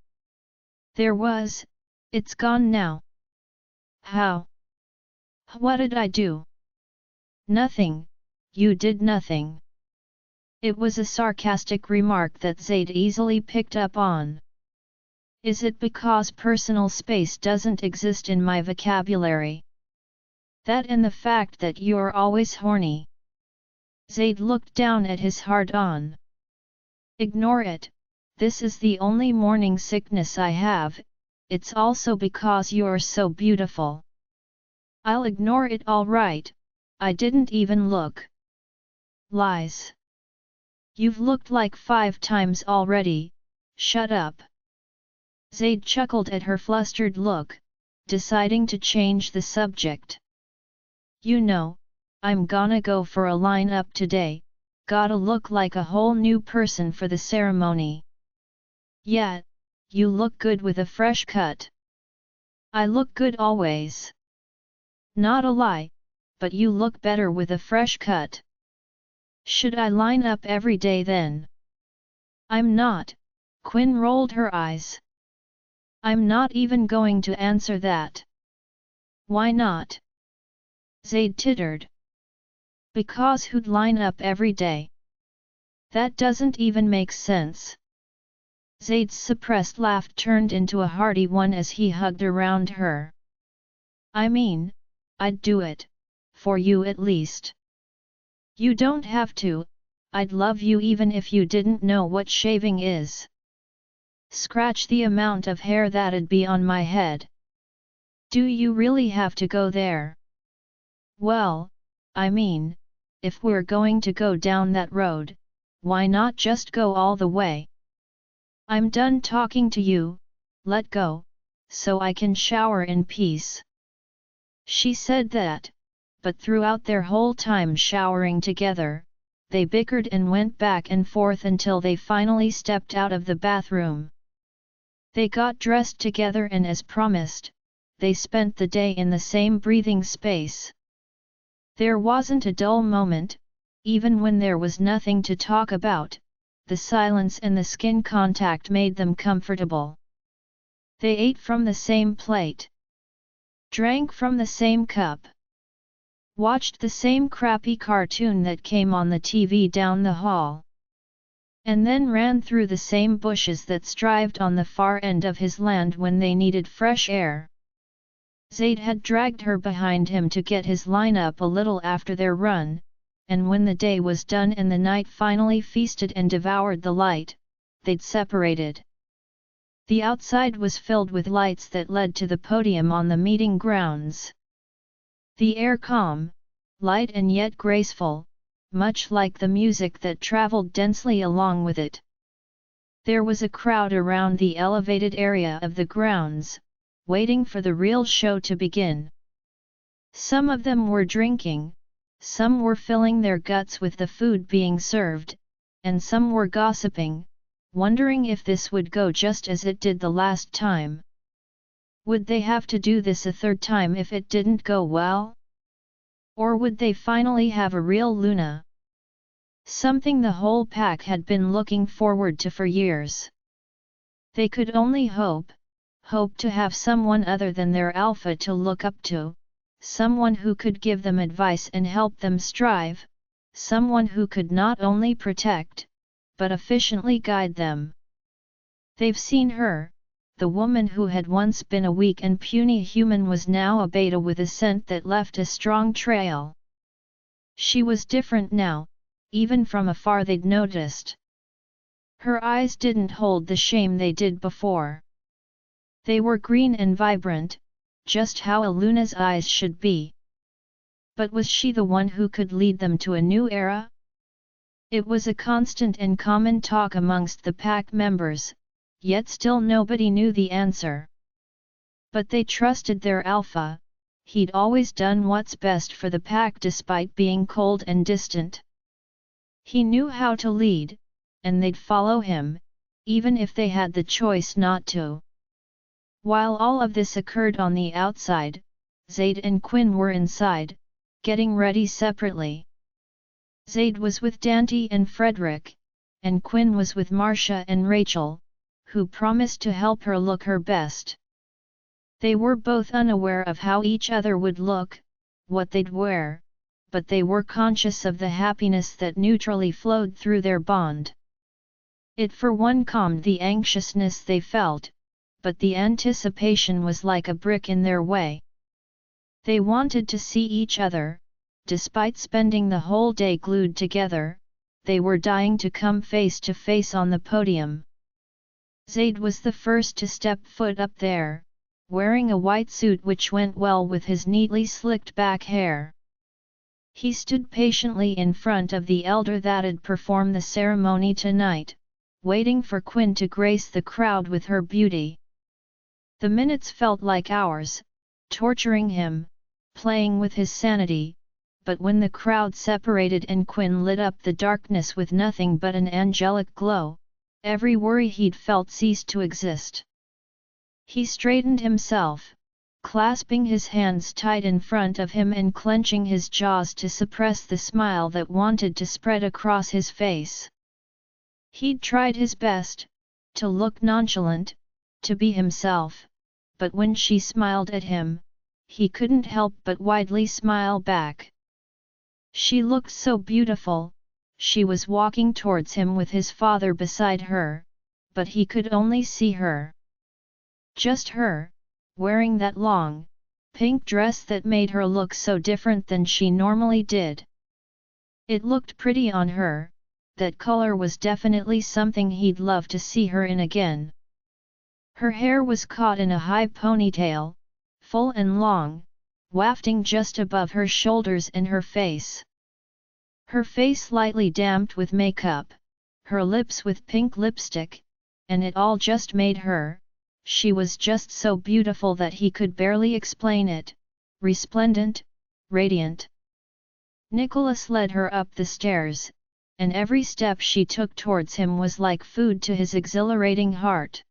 "There was, it's gone now." "How? What did I do?" "Nothing, you did nothing." It was a sarcastic remark that Zade easily picked up on. Is it because personal space doesn't exist in my vocabulary? That and the fact that you're always horny. Zade looked down at his hard-on. Ignore it, this is the only morning sickness I have, it's also because you're so beautiful. I'll ignore it all right, I didn't even look. Lies. You've looked like 5 times already, shut up. Zade chuckled at her flustered look, deciding to change the subject. You know, I'm gonna go for a line-up today, gotta look like a whole new person for the ceremony. Yeah, you look good with a fresh cut. I look good always. Not a lie, but you look better with a fresh cut. Should I line up every day then? I'm not, Quinn rolled her eyes. I'm not even going to answer that. Why not? Zade tittered. Because who'd line up every day? That doesn't even make sense. Zade's suppressed laugh turned into a hearty one as he hugged around her. I mean, I'd do it, for you at least. You don't have to, I'd love you even if you didn't know what shaving is. Scratch the amount of hair that'd be on my head. Do you really have to go there? Well, I mean, if we're going to go down that road, why not just go all the way? I'm done talking to you, let go, so I can shower in peace. She said that, but throughout their whole time showering together, they bickered and went back and forth until they finally stepped out of the bathroom. They got dressed together and as promised, they spent the day in the same breathing space. There wasn't a dull moment, even when there was nothing to talk about, the silence and the skin contact made them comfortable. They ate from the same plate. Drank from the same cup. Watched the same crappy cartoon that came on the TV down the hall. And then ran through the same bushes that strived on the far end of his land when they needed fresh air. Zade had dragged her behind him to get his line up a little after their run, and when the day was done and the night finally feasted and devoured the light, they'd separated. The outside was filled with lights that led to the podium on the meeting grounds. The air calm, light and yet graceful, much like the music that traveled densely along with it. There was a crowd around the elevated area of the grounds, waiting for the real show to begin. Some of them were drinking, some were filling their guts with the food being served, and some were gossiping, wondering if this would go just as it did the last time. Would they have to do this a third time if it didn't go well? Or would they finally have a real Luna? Something the whole pack had been looking forward to for years. They could only hope to have someone other than their alpha to look up to, someone who could give them advice and help them strive, someone who could not only protect, but efficiently guide them. They've seen her, the woman who had once been a weak and puny human was now a beta with a scent that left a strong trail. She was different now, even from afar they'd noticed. Her eyes didn't hold the shame they did before. They were green and vibrant, just how a Luna's eyes should be. But was she the one who could lead them to a new era? It was a constant and common talk amongst the pack members, yet still nobody knew the answer. But they trusted their alpha, he'd always done what's best for the pack despite being cold and distant. He knew how to lead, and they'd follow him, even if they had the choice not to. While all of this occurred on the outside, Zade and Quinn were inside, getting ready separately. Zade was with Dante and Frederick, and Quinn was with Marcia and Rachel, who promised to help her look her best. They were both unaware of how each other would look, what they'd wear, but they were conscious of the happiness that neutrally flowed through their bond. It for one calmed the anxiousness they felt, but the anticipation was like a brick in their way. They wanted to see each other, despite spending the whole day glued together, they were dying to come face to face on the podium. Zade was the first to step foot up there, wearing a white suit which went well with his neatly slicked back hair. He stood patiently in front of the elder that'd perform the ceremony tonight, waiting for Quinn to grace the crowd with her beauty. The minutes felt like hours, torturing him, playing with his sanity, but when the crowd separated and Quinn lit up the darkness with nothing but an angelic glow, every worry he'd felt ceased to exist. He straightened himself, clasping his hands tight in front of him and clenching his jaws to suppress the smile that wanted to spread across his face. He'd tried his best, to look nonchalant, to be himself, but when she smiled at him, he couldn't help but widely smile back. She looked so beautiful. She was walking towards him with his father beside her, but he could only see her. Just her, wearing that long, pink dress that made her look so different than she normally did. It looked pretty on her, that color was definitely something he'd love to see her in again. Her hair was caught in a high ponytail, full and long, wafting just above her shoulders and her face. Her face lightly damped with makeup, her lips with pink lipstick, and it all just made her, she was just so beautiful that he could barely explain it, resplendent, radiant. Nicholas led her up the stairs, and every step she took towards him was like food to his exhilarating heart.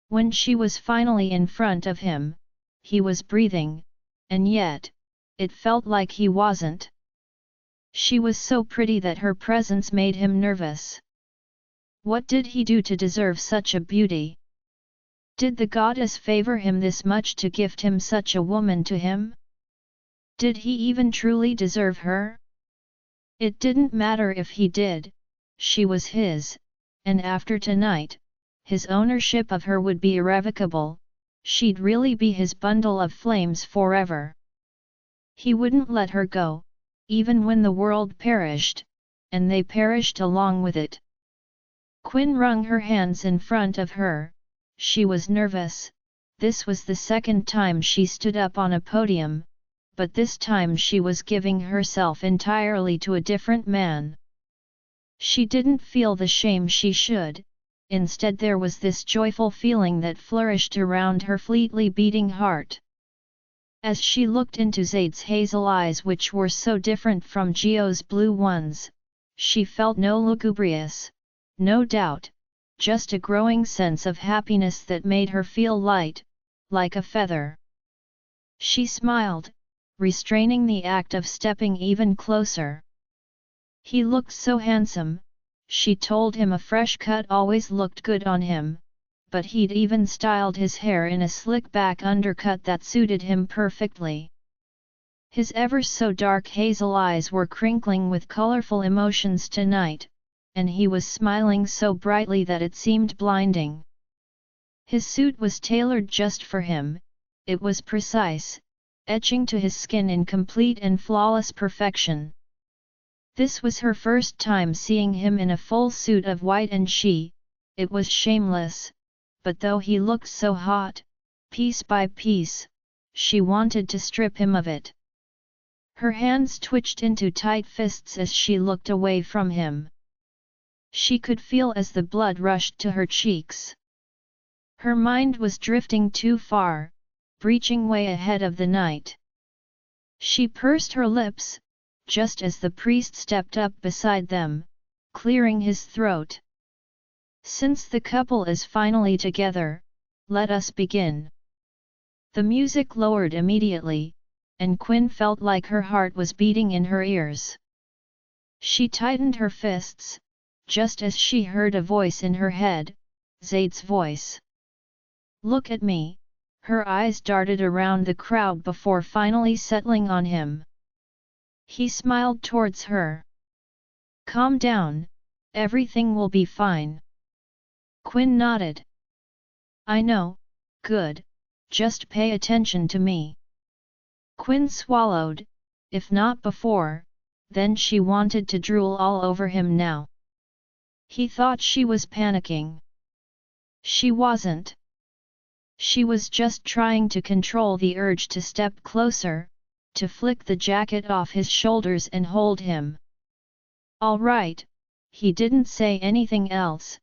When she was finally in front of him, he was breathing, and yet, it felt like he wasn't. She was so pretty that her presence made him nervous. What did he do to deserve such a beauty? Did the goddess favor him this much to gift him such a woman to him? Did he even truly deserve her? It didn't matter if he did, she was his, and after tonight, his ownership of her would be irrevocable, she'd really be his bundle of flames forever. He wouldn't let her go, even when the world perished, and they perished along with it. Quinn wrung her hands in front of her. She was nervous. This was the second time she stood up on a podium, but this time she was giving herself entirely to a different man. She didn't feel the shame she should, instead there was this joyful feeling that flourished around her fleetly beating heart. As she looked into Zade's hazel eyes which were so different from Gio's blue ones, she felt no lugubrious, no doubt, just a growing sense of happiness that made her feel light, like a feather. She smiled, restraining the act of stepping even closer. He looked so handsome, she told him a fresh cut always looked good on him, but he'd even styled his hair in a slick back undercut that suited him perfectly. His ever so dark hazel eyes were crinkling with colorful emotions tonight, and he was smiling so brightly that it seemed blinding. His suit was tailored just for him, it was precise, etching to his skin in complete and flawless perfection. This was her first time seeing him in a full suit of white and it was shameless, but though he looked so hot, piece by piece, she wanted to strip him of it. Her hands twitched into tight fists as she looked away from him. She could feel as the blood rushed to her cheeks. Her mind was drifting too far, breaching way ahead of the night. She pursed her lips, just as the priest stepped up beside them, clearing his throat. Since the couple is finally together, let us begin. The music lowered immediately, and Quinn felt like her heart was beating in her ears. She tightened her fists, just as she heard a voice in her head, Zade's voice. Look at me, her eyes darted around the crowd before finally settling on him. He smiled towards her. Calm down, everything will be fine. Quinn nodded. I know, good, just pay attention to me. Quinn swallowed, if not before, then she wanted to drool all over him now. He thought she was panicking. She wasn't. She was just trying to control the urge to step closer, to flick the jacket off his shoulders and hold him. All right, he didn't say anything else,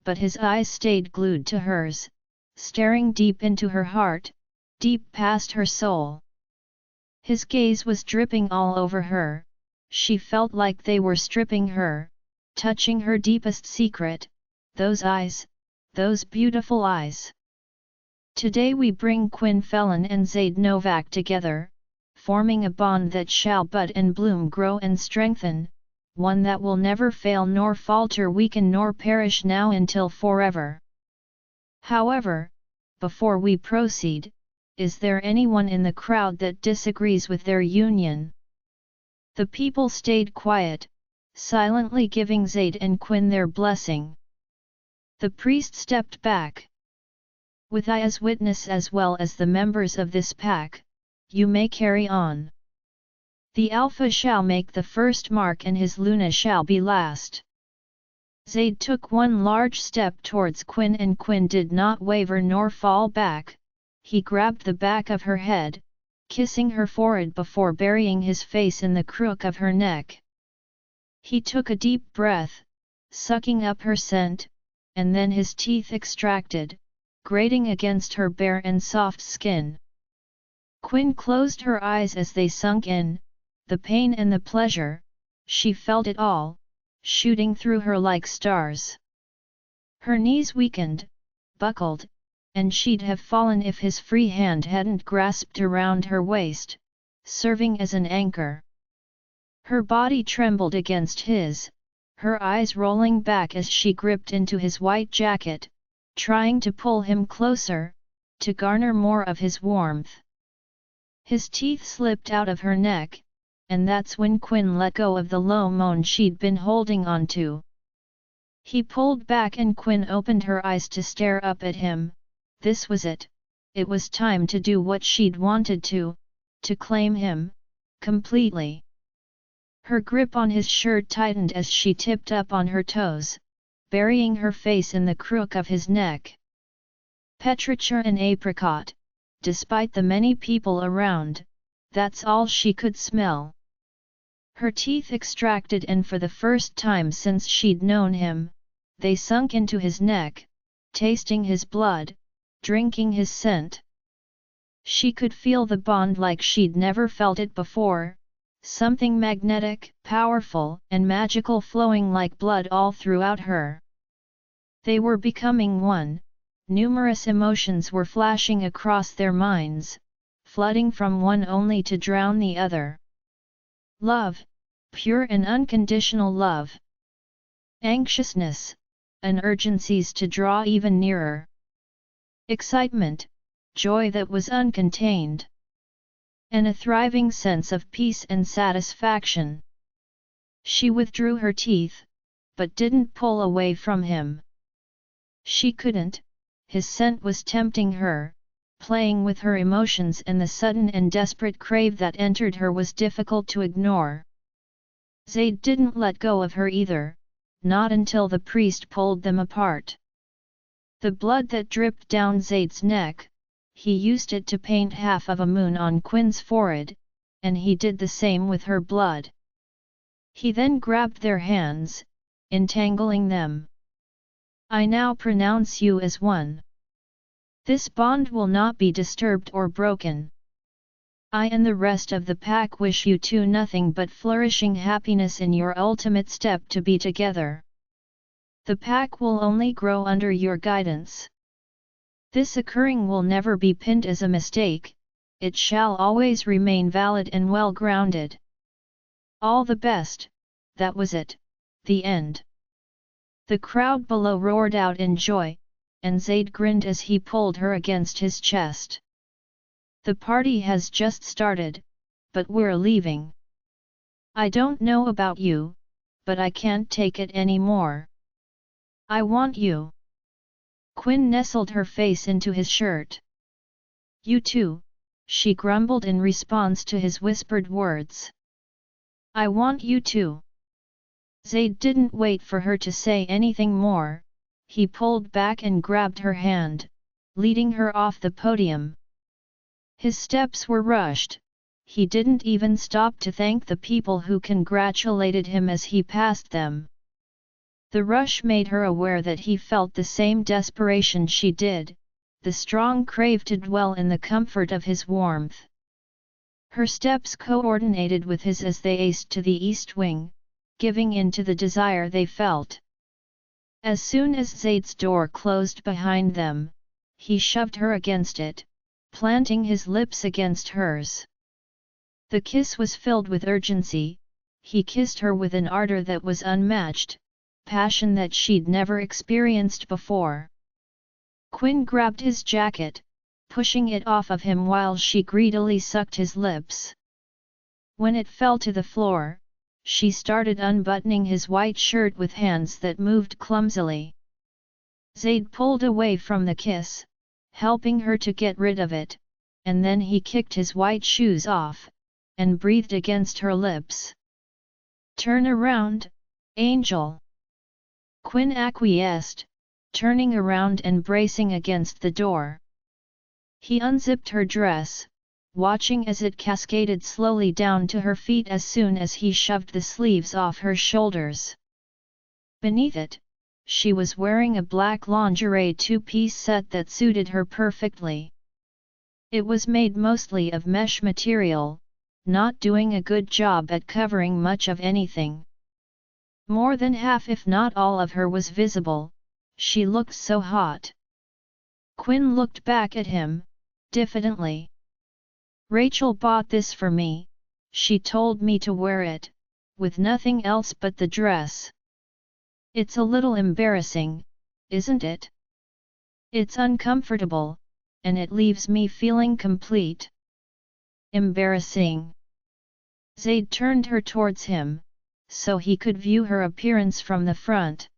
but his eyes stayed glued to hers, staring deep into her heart, deep past her soul. His gaze was dripping all over her, she felt like they were stripping her, touching her deepest secret, those eyes, those beautiful eyes. Today we bring Quinn Felon and Zade Novak together, forming a bond that shall bud and bloom, grow and strengthen, one that will never fail nor falter, weaken nor perish now until forever. However, before we proceed, is there anyone in the crowd that disagrees with their union? The people stayed quiet, silently giving Zade and Quinn their blessing. The priest stepped back. With I as witness as well as the members of this pack, you may carry on. The Alpha shall make the first mark and his Luna shall be last. Zade took one large step towards Quinn, and Quinn did not waver nor fall back. He grabbed the back of her head, kissing her forehead before burying his face in the crook of her neck. He took a deep breath, sucking up her scent, and then his teeth extracted, grating against her bare and soft skin. Quinn closed her eyes as they sunk in, the pain and the pleasure, she felt it all, shooting through her like stars. Her knees weakened, buckled, and she'd have fallen if his free hand hadn't grasped around her waist, serving as an anchor. Her body trembled against his, her eyes rolling back as she gripped into his white jacket, trying to pull him closer, to garner more of his warmth. His teeth slipped out of her neck, and that's when Quinn let go of the low moan she'd been holding on to. He pulled back and Quinn opened her eyes to stare up at him. This was it. It was time to do what she'd wanted to claim him, completely. Her grip on his shirt tightened as she tipped up on her toes, burying her face in the crook of his neck. Petrichor and apricot, despite the many people around, that's all she could smell. Her teeth extracted, and for the first time since she'd known him, they sunk into his neck, tasting his blood, drinking his scent. She could feel the bond like she'd never felt it before, something magnetic, powerful, and magical flowing like blood all throughout her. They were becoming one, numerous emotions were flashing across their minds, flooding from one only to drown the other. Love, pure and unconditional love. Anxiousness, an urgency to draw even nearer. Excitement, joy that was uncontained. And a thriving sense of peace and satisfaction. She withdrew her teeth, but didn't pull away from him. She couldn't, his scent was tempting her, playing with her emotions, and the sudden and desperate crave that entered her was difficult to ignore. Zade didn't let go of her either, not until the priest pulled them apart. The blood that dripped down Zade's neck, he used it to paint half of a moon on Quinn's forehead, and he did the same with her blood. He then grabbed their hands, entangling them. I now pronounce you as one. This bond will not be disturbed or broken. I and the rest of the pack wish you two nothing but flourishing happiness in your ultimate step to be together. The pack will only grow under your guidance. This occurring will never be pinned as a mistake, it shall always remain valid and well grounded. All the best. That was it, the end. The crowd below roared out in joy, and Zade grinned as he pulled her against his chest. The party has just started, but we're leaving. I don't know about you, but I can't take it anymore. I want you. Quinn nestled her face into his shirt. "You too," she grumbled in response to his whispered words. "I want you too." Zade didn't wait for her to say anything more, he pulled back and grabbed her hand, leading her off the podium. His steps were rushed, he didn't even stop to thank the people who congratulated him as he passed them. The rush made her aware that he felt the same desperation she did, the strong crave to dwell in the comfort of his warmth. Her steps coordinated with his as they aced to the east wing, giving in to the desire they felt. As soon as Zade's door closed behind them, he shoved her against it, planting his lips against hers. The kiss was filled with urgency, he kissed her with an ardor that was unmatched, passion that she'd never experienced before. Quinn grabbed his jacket, pushing it off of him while she greedily sucked his lips. When it fell to the floor, she started unbuttoning his white shirt with hands that moved clumsily. Zade pulled away from the kiss, helping her to get rid of it, and then he kicked his white shoes off, and breathed against her lips. "Turn around, Angel." Quinn acquiesced, turning around and bracing against the door. He unzipped her dress, watching as it cascaded slowly down to her feet as soon as he shoved the sleeves off her shoulders. Beneath it, she was wearing a black lingerie two-piece set that suited her perfectly. It was made mostly of mesh material, not doing a good job at covering much of anything. More than half if not all of her was visible, she looked so hot. Quinn looked back at him, diffidently. "Rachel bought this for me, she told me to wear it, with nothing else but the dress. It's a little embarrassing, isn't it? It's uncomfortable, and it leaves me feeling complete." "Embarrassing?" Zade turned her towards him, so he could view her appearance from the front.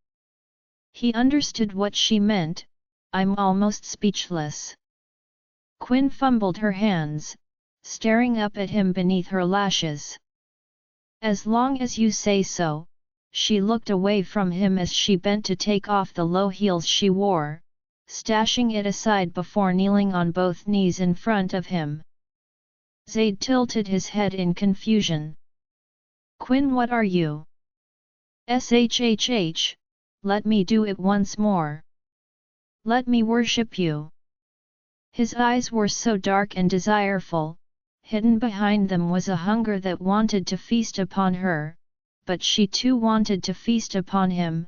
He understood what she meant, "I'm almost speechless." Quinn fumbled her hands, staring up at him beneath her lashes. "As long as you say so." She looked away from him as she bent to take off the low heels she wore, stashing it aside before kneeling on both knees in front of him. Zade tilted his head in confusion. "Quinn, what are you? Shhh, let me do it once more. Let me worship you." His eyes were so dark and desireful, hidden behind them was a hunger that wanted to feast upon her, but she too wanted to feast upon him,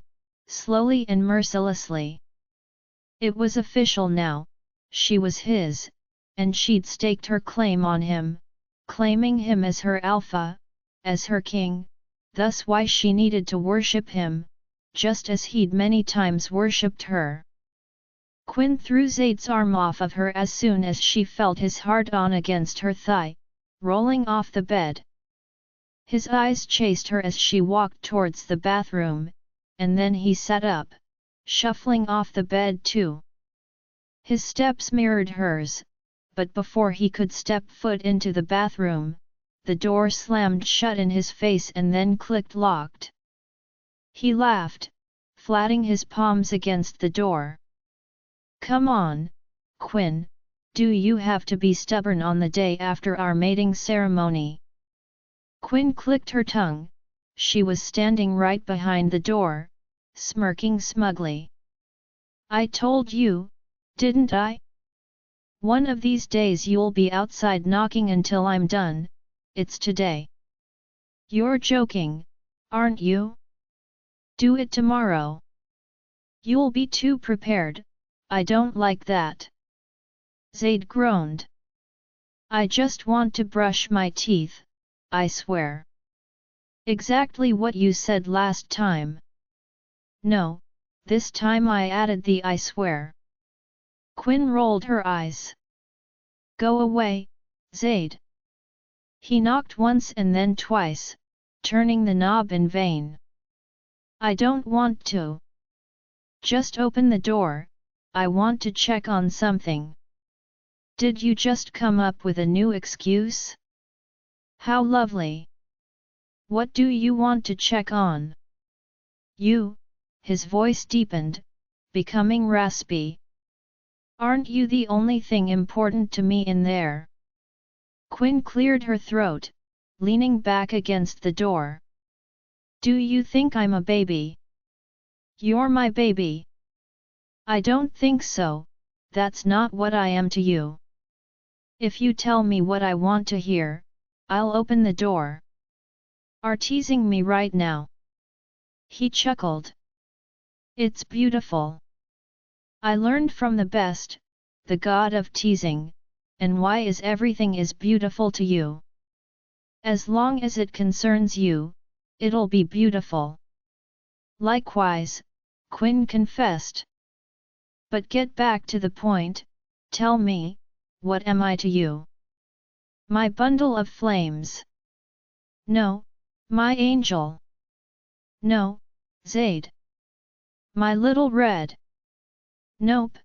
slowly and mercilessly. It was official now, she was his, and she'd staked her claim on him, claiming him as her alpha, as her king, thus why she needed to worship him, just as he'd many times worshipped her. Quinn threw Zade's arm off of her as soon as she felt his hard-on against her thigh, rolling off the bed. His eyes chased her as she walked towards the bathroom, and then he sat up, shuffling off the bed too. His steps mirrored hers, but before he could step foot into the bathroom, the door slammed shut in his face and then clicked locked. He laughed, flatting his palms against the door. "Come on, Quinn, do you have to be stubborn on the day after our mating ceremony?" Quinn clicked her tongue, she was standing right behind the door, smirking smugly. "I told you, didn't I? One of these days you'll be outside knocking until I'm done, it's today." "You're joking, aren't you? Do it tomorrow." "You'll be too prepared, I don't like that." Zade groaned. "I just want to brush my teeth, I swear." "Exactly what you said last time." "No, this time I added the I swear." Quinn rolled her eyes. "Go away, Zade." He knocked once and then twice, turning the knob in vain. "I don't want to." "Just open the door, I want to check on something. Did you just come up with a new excuse? How lovely! What do you want to check on? You, his voice deepened, becoming raspy. Aren't you the only thing important to me in there? Quinn cleared her throat, leaning back against the door. Do you think I'm a baby? You're my baby. I don't think so, that's not what I am to you. If you tell me what I want to hear, I'll open the door. Are teasing me right now? He chuckled. It's beautiful. I learned from the best, the god of teasing, and why is everything is beautiful to you? As long as it concerns you, it'll be beautiful. Likewise, Quinn confessed. But get back to the point, tell me, what am I to you? My bundle of flames. No, my angel. No, Zade. My little red. Nope,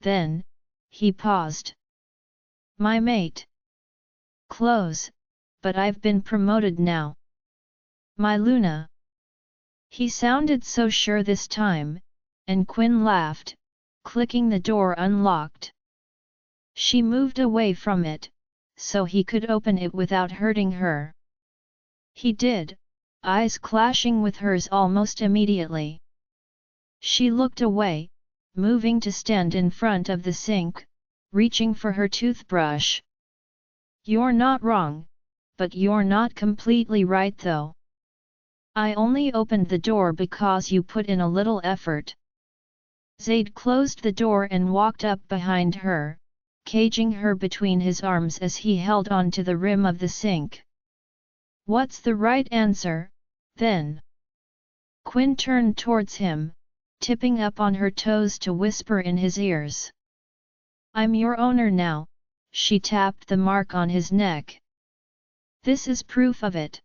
then, he paused. My mate. Close, but I've been promoted now. My Luna. He sounded so sure this time, and Quinn laughed, clicking the door unlocked. She moved away from it, so he could open it without hurting her. He did, eyes clashing with hers almost immediately. She looked away, moving to stand in front of the sink, reaching for her toothbrush. You're not wrong, but you're not completely right though. I only opened the door because you put in a little effort. Zade closed the door and walked up behind her, caging her between his arms as he held on to the rim of the sink. What's the right answer, then? Quinn turned towards him, tipping up on her toes to whisper in his ears. I'm your owner now, she tapped the mark on his neck. This is proof of it.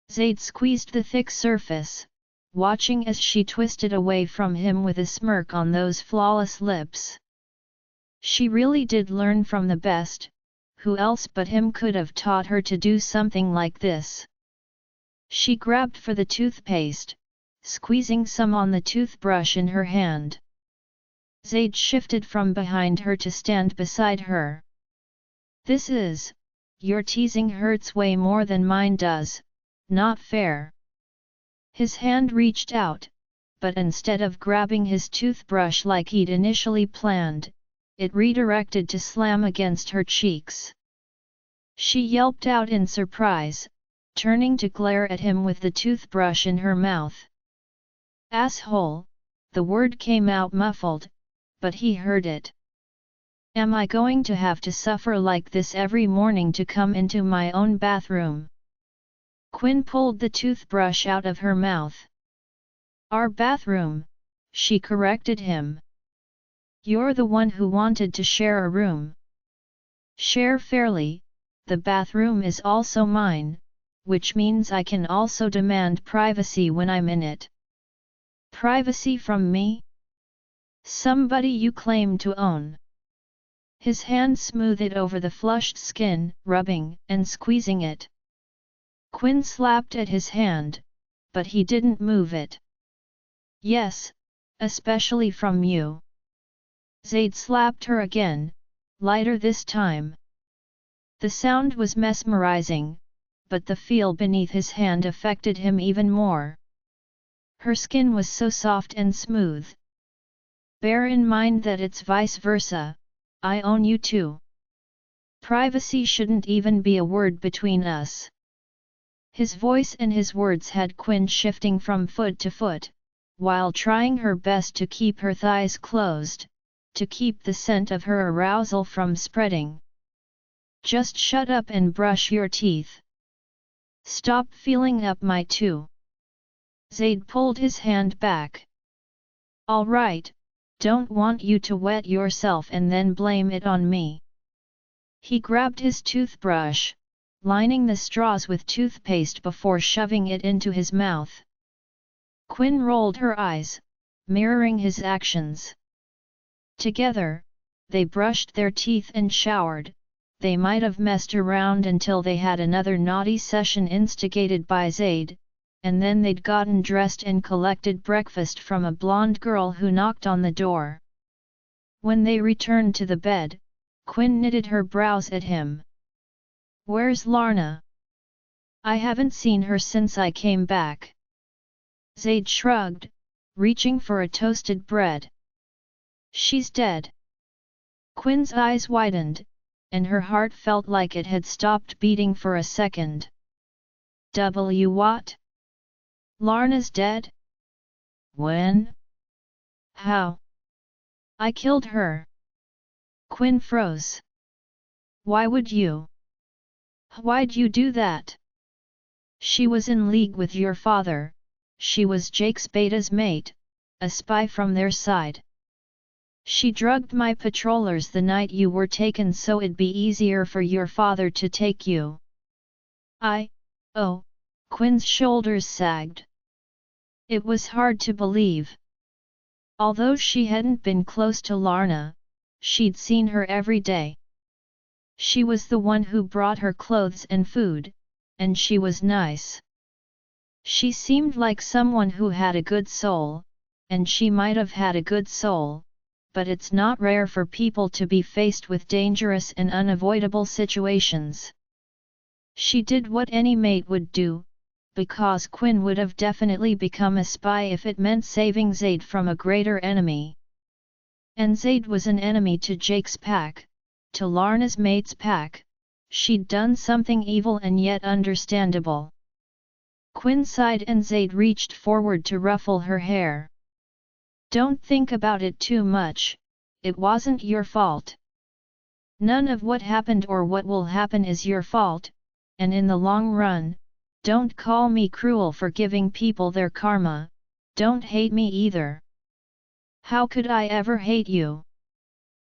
Zade squeezed the thick surface, watching as she twisted away from him with a smirk on those flawless lips. She really did learn from the best, who else but him could have taught her to do something like this? She grabbed for the toothpaste, squeezing some on the toothbrush in her hand. Zade shifted from behind her to stand beside her. Your teasing hurts way more than mine does, not fair. His hand reached out, but instead of grabbing his toothbrush like he'd initially planned, it redirected to slam against her cheeks. She yelped out in surprise, turning to glare at him with the toothbrush in her mouth. Asshole, the word came out muffled, but he heard it. Am I going to have to suffer like this every morning to come into my own bathroom? Quinn pulled the toothbrush out of her mouth. Our bathroom, she corrected him. You're the one who wanted to share a room. Share fairly, the bathroom is also mine, which means I can also demand privacy when I'm in it. Privacy from me? Somebody you claim to own. His hand smoothed over the flushed skin, rubbing and squeezing it. Quinn slapped at his hand, but he didn't move it. Yes, especially from you. Zade slapped her again, lighter this time. The sound was mesmerizing, but the feel beneath his hand affected him even more. Her skin was so soft and smooth. Bear in mind that it's vice versa, I own you too. Privacy shouldn't even be a word between us. His voice and his words had Quinn shifting from foot to foot, while trying her best to keep her thighs closed, to keep the scent of her arousal from spreading. Just shut up and brush your teeth. Stop feeling up my too. Zade pulled his hand back. All right, don't want you to wet yourself and then blame it on me. He grabbed his toothbrush, lining the straws with toothpaste before shoving it into his mouth. Quinn rolled her eyes, mirroring his actions. Together, they brushed their teeth and showered. They might have messed around until they had another naughty session instigated by Zade, and then they'd gotten dressed and collected breakfast from a blonde girl who knocked on the door. When they returned to the bed, Quinn knitted her brows at him. "Where's Larna? I haven't seen her since I came back." Zade shrugged, reaching for a toasted bread. "She's dead." Quinn's eyes widened, and her heart felt like it had stopped beating for a second. What? Larna's dead? When? How? I killed her." Quinn froze. "Why would you? Why'd you do that? She was in league with your father, she was Jake's beta's mate, a spy from their side. She drugged my patrollers the night you were taken so it'd be easier for your father to take you." Oh, Quinn's shoulders sagged. It was hard to believe. Although she hadn't been close to Larna, she'd seen her every day. She was the one who brought her clothes and food, and she was nice. She seemed like someone who had a good soul, and she might have had a good soul, but it's not rare for people to be faced with dangerous and unavoidable situations. She did what any mate would do, because Quinn would have definitely become a spy if it meant saving Zade from a greater enemy. And Zade was an enemy to Jake's pack, to Larna's mate's pack. She'd done something evil and yet understandable. Quinn sighed and Zade reached forward to ruffle her hair. "Don't think about it too much, it wasn't your fault. None of what happened or what will happen is your fault, and in the long run, don't call me cruel for giving people their karma, don't hate me either." "How could I ever hate you?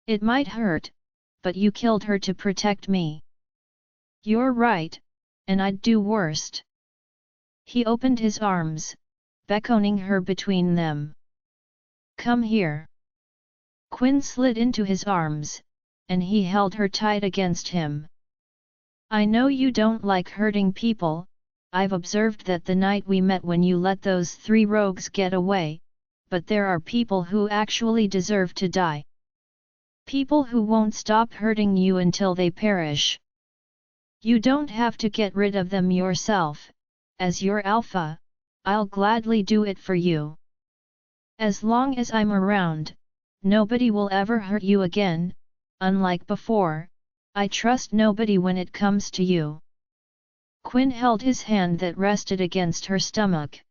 It might hurt, but you killed her to protect me." "You're right, and I'd do worst." He opened his arms, beckoning her between them. "Come here." Quinn slid into his arms, and he held her tight against him. "I know you don't like hurting people, I've observed that the night we met when you let those 3 rogues get away, but there are people who actually deserve to die. People who won't stop hurting you until they perish. You don't have to get rid of them yourself, as your alpha, I'll gladly do it for you. As long as I'm around, nobody will ever hurt you again, unlike before, I trust nobody when it comes to you." Quinn held his hand that rested against her stomach.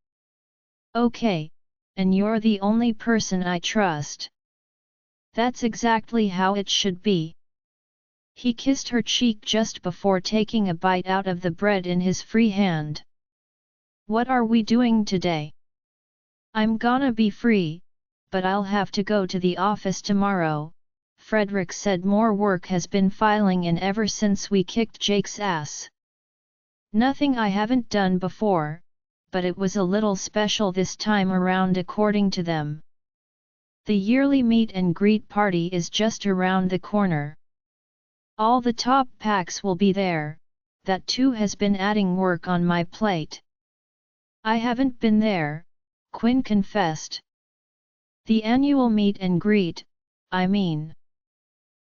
"Okay, and you're the only person I trust." "That's exactly how it should be." He kissed her cheek just before taking a bite out of the bread in his free hand. "What are we doing today?" "I'm gonna be free, but I'll have to go to the office tomorrow," Frederick said. "More work has been filing in ever since we kicked Jake's ass. Nothing I haven't done before, but it was a little special this time around according to them. The yearly meet and greet party is just around the corner. All the top packs will be there, that too has been adding work on my plate." "I haven't been there," Quinn confessed. "The annual meet and greet, I mean.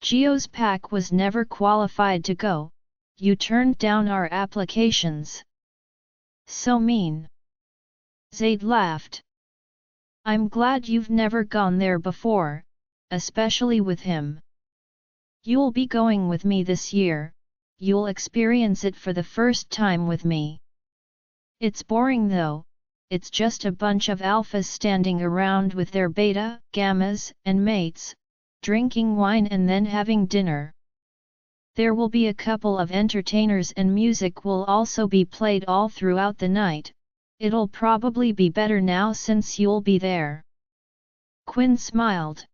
Gio's pack was never qualified to go, you turned down our applications." "So mean." Zade laughed. "I'm glad you've never gone there before, especially with him. You'll be going with me this year, you'll experience it for the first time with me. It's boring though, it's just a bunch of alphas standing around with their beta, gammas, and mates, drinking wine and then having dinner. There will be a couple of entertainers and music will also be played all throughout the night. It'll probably be better now since you'll be there." Quinn smiled.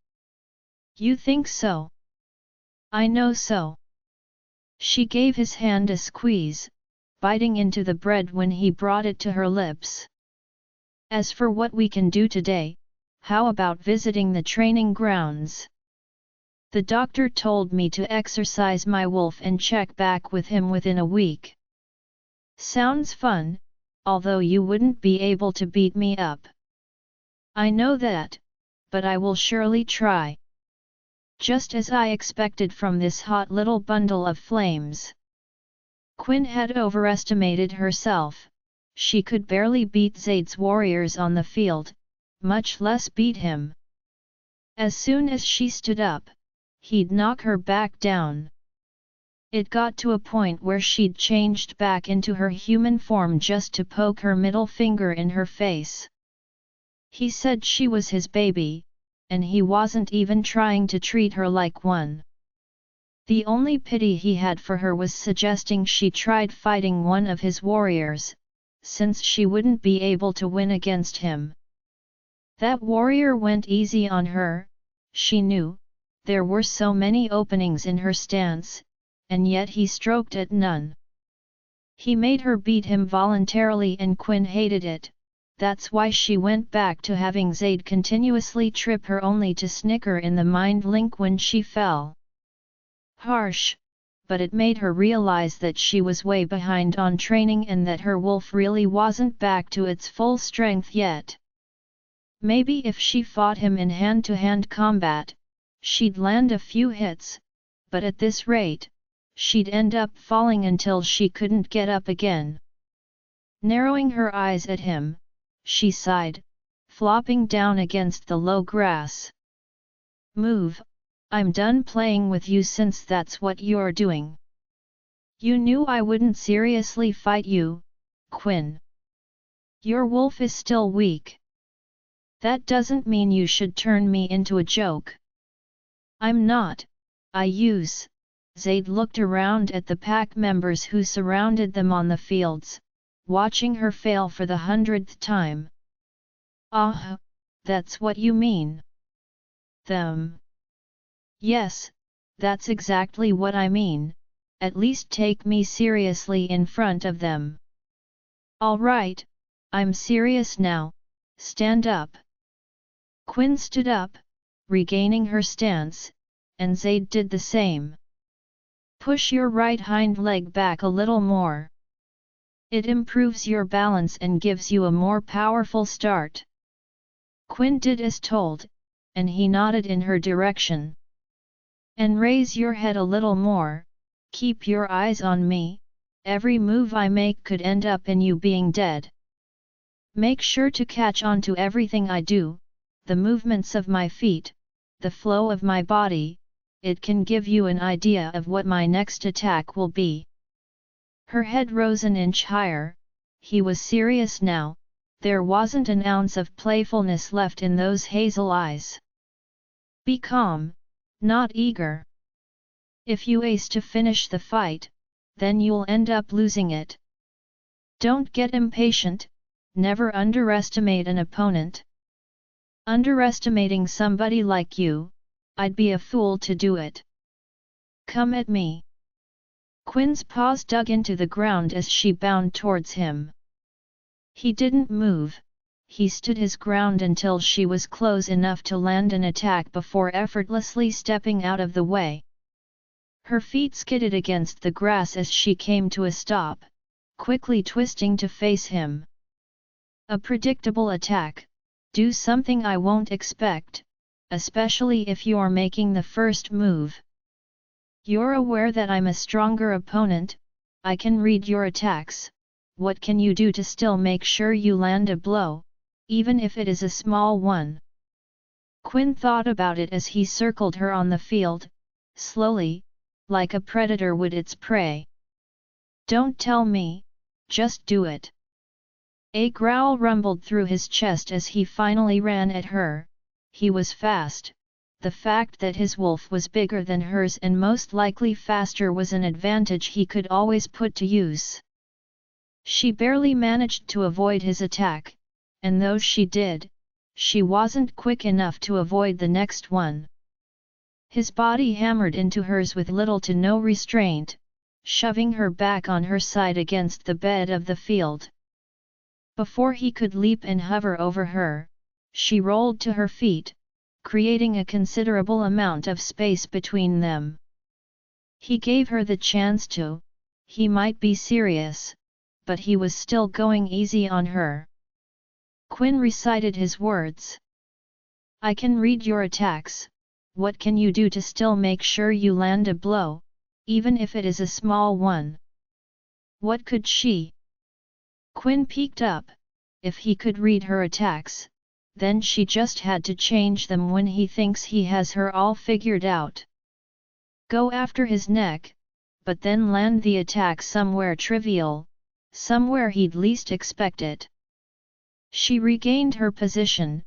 "You think so?" "I know so." She gave his hand a squeeze, biting into the bread when he brought it to her lips. "As for what we can do today, how about visiting the training grounds?" The doctor told me to exercise my wolf and check back with him within a week. Sounds fun, although you wouldn't be able to beat me up. I know that, but I will surely try. Just as I expected from this hot little bundle of flames. Quinn had overestimated herself. She could barely beat Zade's warriors on the field, much less beat him. As soon as she stood up, he'd knock her back down. It got to a point where she'd changed back into her human form just to poke her middle finger in her face. He said she was his baby, and he wasn't even trying to treat her like one. The only pity he had for her was suggesting she tried fighting one of his warriors, since she wouldn't be able to win against him. That warrior went easy on her, she knew, there were so many openings in her stance, and yet he stroked at none. He made her beat him voluntarily and Quinn hated it. That's why she went back to having Zade continuously trip her only to snicker in the mind link when she fell. Harsh, but it made her realize that she was way behind on training and that her wolf really wasn't back to its full strength yet. Maybe if she fought him in hand-to-hand combat, she'd land a few hits, but at this rate, she'd end up falling until she couldn't get up again. Narrowing her eyes at him, she sighed, flopping down against the low grass. Move, I'm done playing with you since that's what you're doing. You knew I wouldn't seriously fight you, Quinn. Your wolf is still weak. That doesn't mean you should turn me into a joke. I'm not, Zade looked around at the pack members who surrounded them on the fields, watching her fail for the 100th time. Ah, that's what you mean. Them. Yes, that's exactly what I mean, at least take me seriously in front of them. All right, I'm serious now, stand up. Quinn stood up, regaining her stance, and Zade did the same. Push your right hind leg back a little more. It improves your balance and gives you a more powerful start. Quinn did as told, and he nodded in her direction. And raise your head a little more, keep your eyes on me, every move I make could end up in you being dead. Make sure to catch on to everything I do, the movements of my feet, the flow of my body, it can give you an idea of what my next attack will be. Her head rose an inch higher, he was serious now, there wasn't an ounce of playfulness left in those hazel eyes. Be calm, not eager. If you ace to finish the fight, then you'll end up losing it. Don't get impatient, never underestimate an opponent. Underestimating somebody like you, I'd be a fool to do it. Come at me. Quinn's paws dug into the ground as she bounded towards him. He didn't move, he stood his ground until she was close enough to land an attack before effortlessly stepping out of the way. Her feet skidded against the grass as she came to a stop, quickly twisting to face him. A predictable attack, do something I won't expect, especially if you're making the first move. You're aware that I'm a stronger opponent, I can read your attacks, what can you do to still make sure you land a blow, even if it is a small one? Quinn thought about it as he circled her on the field, slowly, like a predator would its prey. Don't tell me, just do it. A growl rumbled through his chest as he finally ran at her. He was fast. The fact that his wolf was bigger than hers and most likely faster was an advantage he could always put to use. She barely managed to avoid his attack, and though she did, she wasn't quick enough to avoid the next one. His body hammered into hers with little to no restraint, shoving her back on her side against the bed of the field. Before he could leap and hover over her, she rolled to her feet, creating a considerable amount of space between them. He gave her the chance to, he might be serious, but he was still going easy on her. Quinn recited his words. I can read your attacks, what can you do to still make sure you land a blow, even if it is a small one? What could she? Quinn peeked up. If he could read her attacks, then she just had to change them when he thinks he has her all figured out. Go after his neck, but then land the attack somewhere trivial, somewhere he'd least expect it. She regained her position,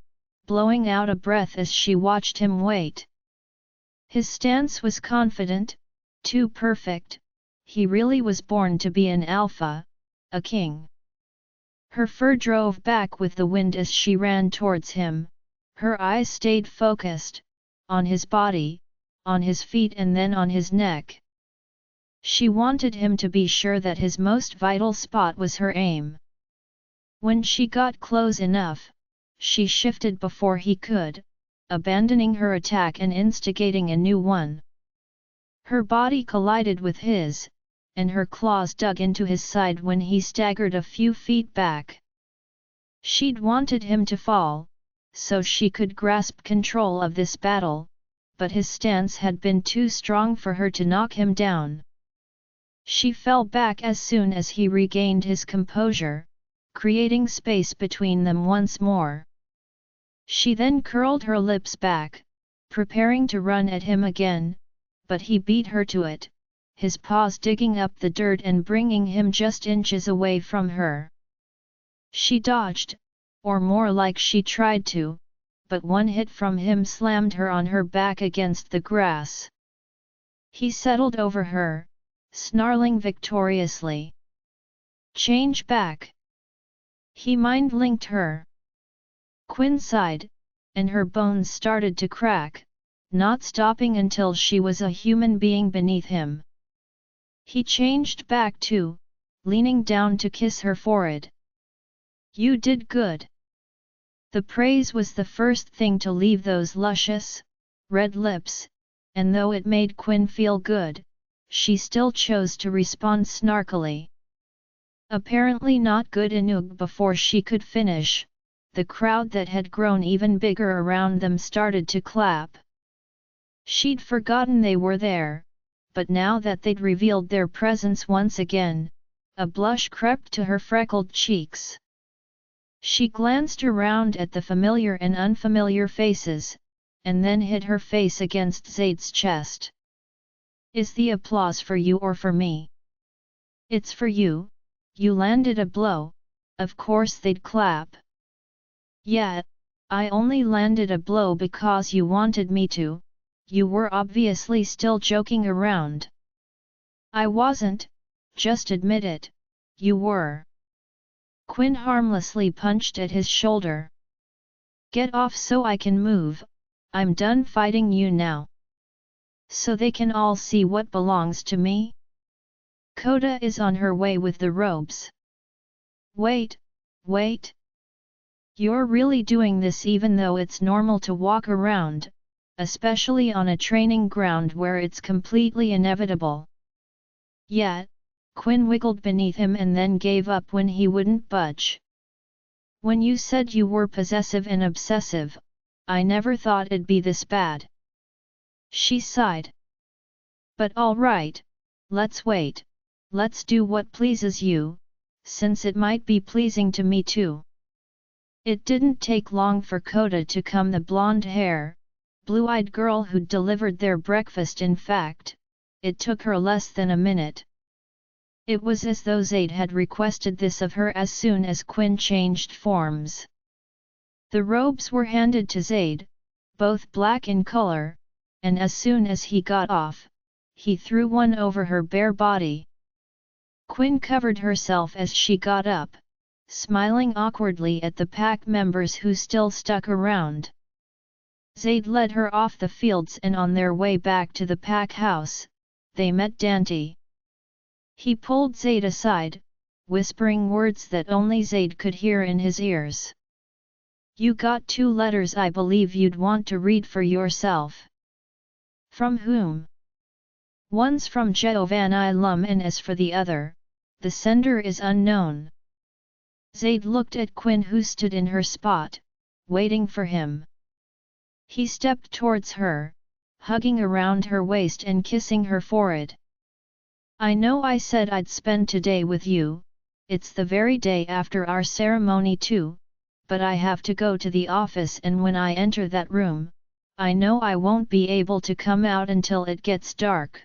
blowing out a breath as she watched him wait. His stance was confident, too perfect, he really was born to be an alpha, a king. Her fur drove back with the wind as she ran towards him, her eyes stayed focused, on his body, on his feet and then on his neck. She wanted him to be sure that his most vital spot was her aim. When she got close enough, she shifted before he could, abandoning her attack and instigating a new one. Her body collided with his, and her claws dug into his side when he staggered a few feet back. She'd wanted him to fall, so she could grasp control of this battle, but his stance had been too strong for her to knock him down. She fell back as soon as he regained his composure, creating space between them once more. She then curled her lips back, preparing to run at him again, but he beat her to it, his paws digging up the dirt and bringing him just inches away from her. She dodged, or more like she tried to, but one hit from him slammed her on her back against the grass. He settled over her, snarling victoriously. Change back. He mind-linked her. Quinn sighed, and her bones started to crack, not stopping until she was a human being beneath him. He changed back too, leaning down to kiss her forehead. You did good. The praise was the first thing to leave those luscious, red lips, and though it made Quinn feel good, she still chose to respond snarkily. Apparently not good enough. Before she could finish, the crowd that had grown even bigger around them started to clap. She'd forgotten they were there, but now that they'd revealed their presence once again, a blush crept to her freckled cheeks. She glanced around at the familiar and unfamiliar faces, and then hid her face against Zade's chest. Is the applause for you or for me? It's for you, you landed a blow, of course they'd clap. Yeah, I only landed a blow because you wanted me to, you were obviously still joking around. I wasn't, just admit it, you were. Quinn harmlessly punched at his shoulder. Get off so I can move, I'm done fighting you now. So they can all see what belongs to me? Coda is on her way with the robes. Wait, wait. You're really doing this even though it's normal to walk around, especially on a training ground where it's completely inevitable. Yeah, Quinn wiggled beneath him and then gave up when he wouldn't budge. When you said you were possessive and obsessive, I never thought it'd be this bad. She sighed. But all right, let's wait, let's do what pleases you, since it might be pleasing to me too. It didn't take long for Coda to comb the blonde hair, blue-eyed girl who'd delivered their breakfast. In fact, it took her less than a minute. It was as though Zade had requested this of her as soon as Quinn changed forms. The robes were handed to Zade, both black in color, and as soon as he got off, he threw one over her bare body. Quinn covered herself as she got up, smiling awkwardly at the pack members who still stuck around. Zade led her off the fields, and on their way back to the pack house, they met Dante. He pulled Zade aside, whispering words that only Zade could hear in his ears. You got 2 letters I believe you'd want to read for yourself. From whom? One's from Giovanni Lum and as for the other, the sender is unknown. Zade looked at Quinn who stood in her spot, waiting for him. He stepped towards her, hugging around her waist and kissing her forehead. I know I said I'd spend today with you, it's the very day after our ceremony too, but I have to go to the office and when I enter that room, I know I won't be able to come out until it gets dark.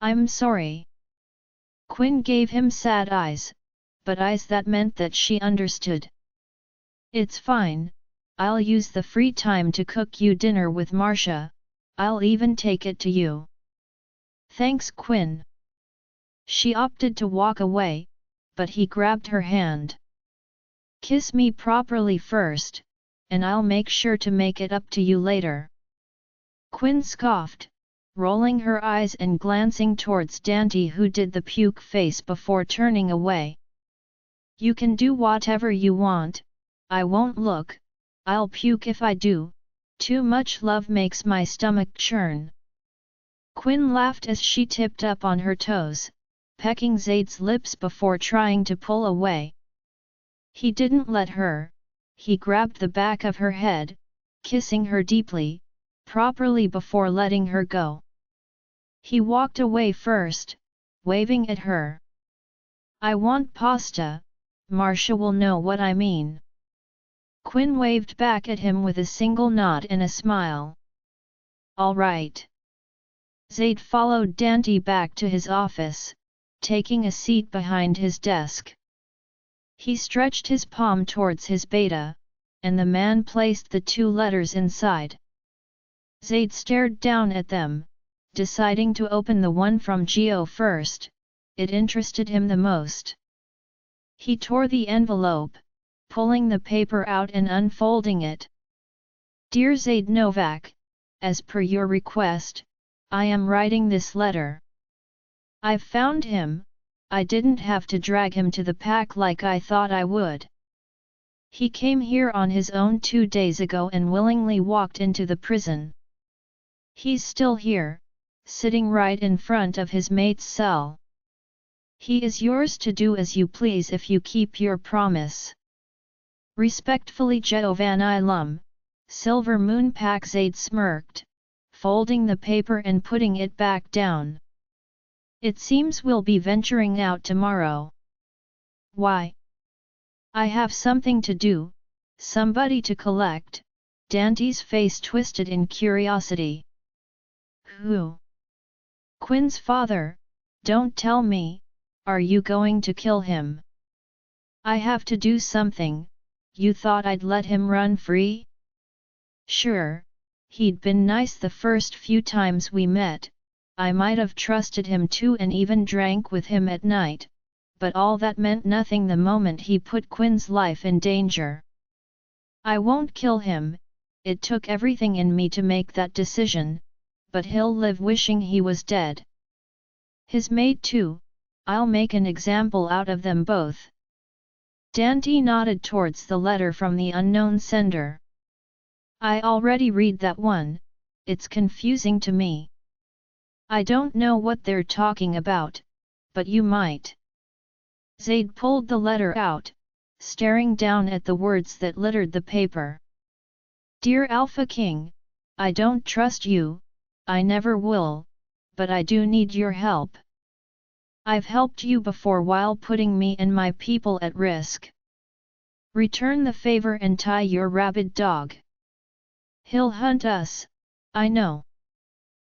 I'm sorry. Quinn gave him sad eyes, but eyes that meant that she understood. It's fine, I'll use the free time to cook you dinner with Marcia, I'll even take it to you. Thanks Quinn. She opted to walk away, but he grabbed her hand. Kiss me properly first, and I'll make sure to make it up to you later. Quinn scoffed, rolling her eyes and glancing towards Dante who did the puke face before turning away. You can do whatever you want, I won't look, I'll puke if I do, too much love makes my stomach churn. Quinn laughed as she tipped up on her toes, pecking Zade's lips before trying to pull away. He didn't let her, he grabbed the back of her head, kissing her deeply, properly before letting her go. He walked away first, waving at her. I want pasta, Marcia will know what I mean. Quinn waved back at him with a single nod and a smile. All right. Zade followed Dante back to his office, taking a seat behind his desk. He stretched his palm towards his beta, and the man placed the 2 letters inside. Zade stared down at them, deciding to open the one from Gio first, it interested him the most. He tore the envelope, pulling the paper out and unfolding it. Dear Zade Novak, as per your request, I am writing this letter. I've found him, I didn't have to drag him to the pack like I thought I would. He came here on his own 2 days ago and willingly walked into the prison. He's still here, sitting right in front of his mate's cell. He is yours to do as you please if you keep your promise. Respectfully Giovanni Lum, Silver Moon Pack. Zade smirked, folding the paper and putting it back down. It seems we'll be venturing out tomorrow. Why? I have something to do, somebody to collect. Dante's face twisted in curiosity. Who? Quinn's father, don't tell me, are you going to kill him? I have to do something, you thought I'd let him run free? Sure, he'd been nice the first few times we met, I might have trusted him too and even drank with him at night, but all that meant nothing the moment he put Quinn's life in danger. I won't kill him, it took everything in me to make that decision, but he'll live wishing he was dead. His mate too, I'll make an example out of them both. Dante nodded towards the letter from the unknown sender. I already read that one, it's confusing to me. I don't know what they're talking about, but you might. Zade pulled the letter out, staring down at the words that littered the paper. Dear Alpha King, I don't trust you, I never will, but I do need your help. I've helped you before while putting me and my people at risk. Return the favor and tie your rabid dog. He'll hunt us, I know.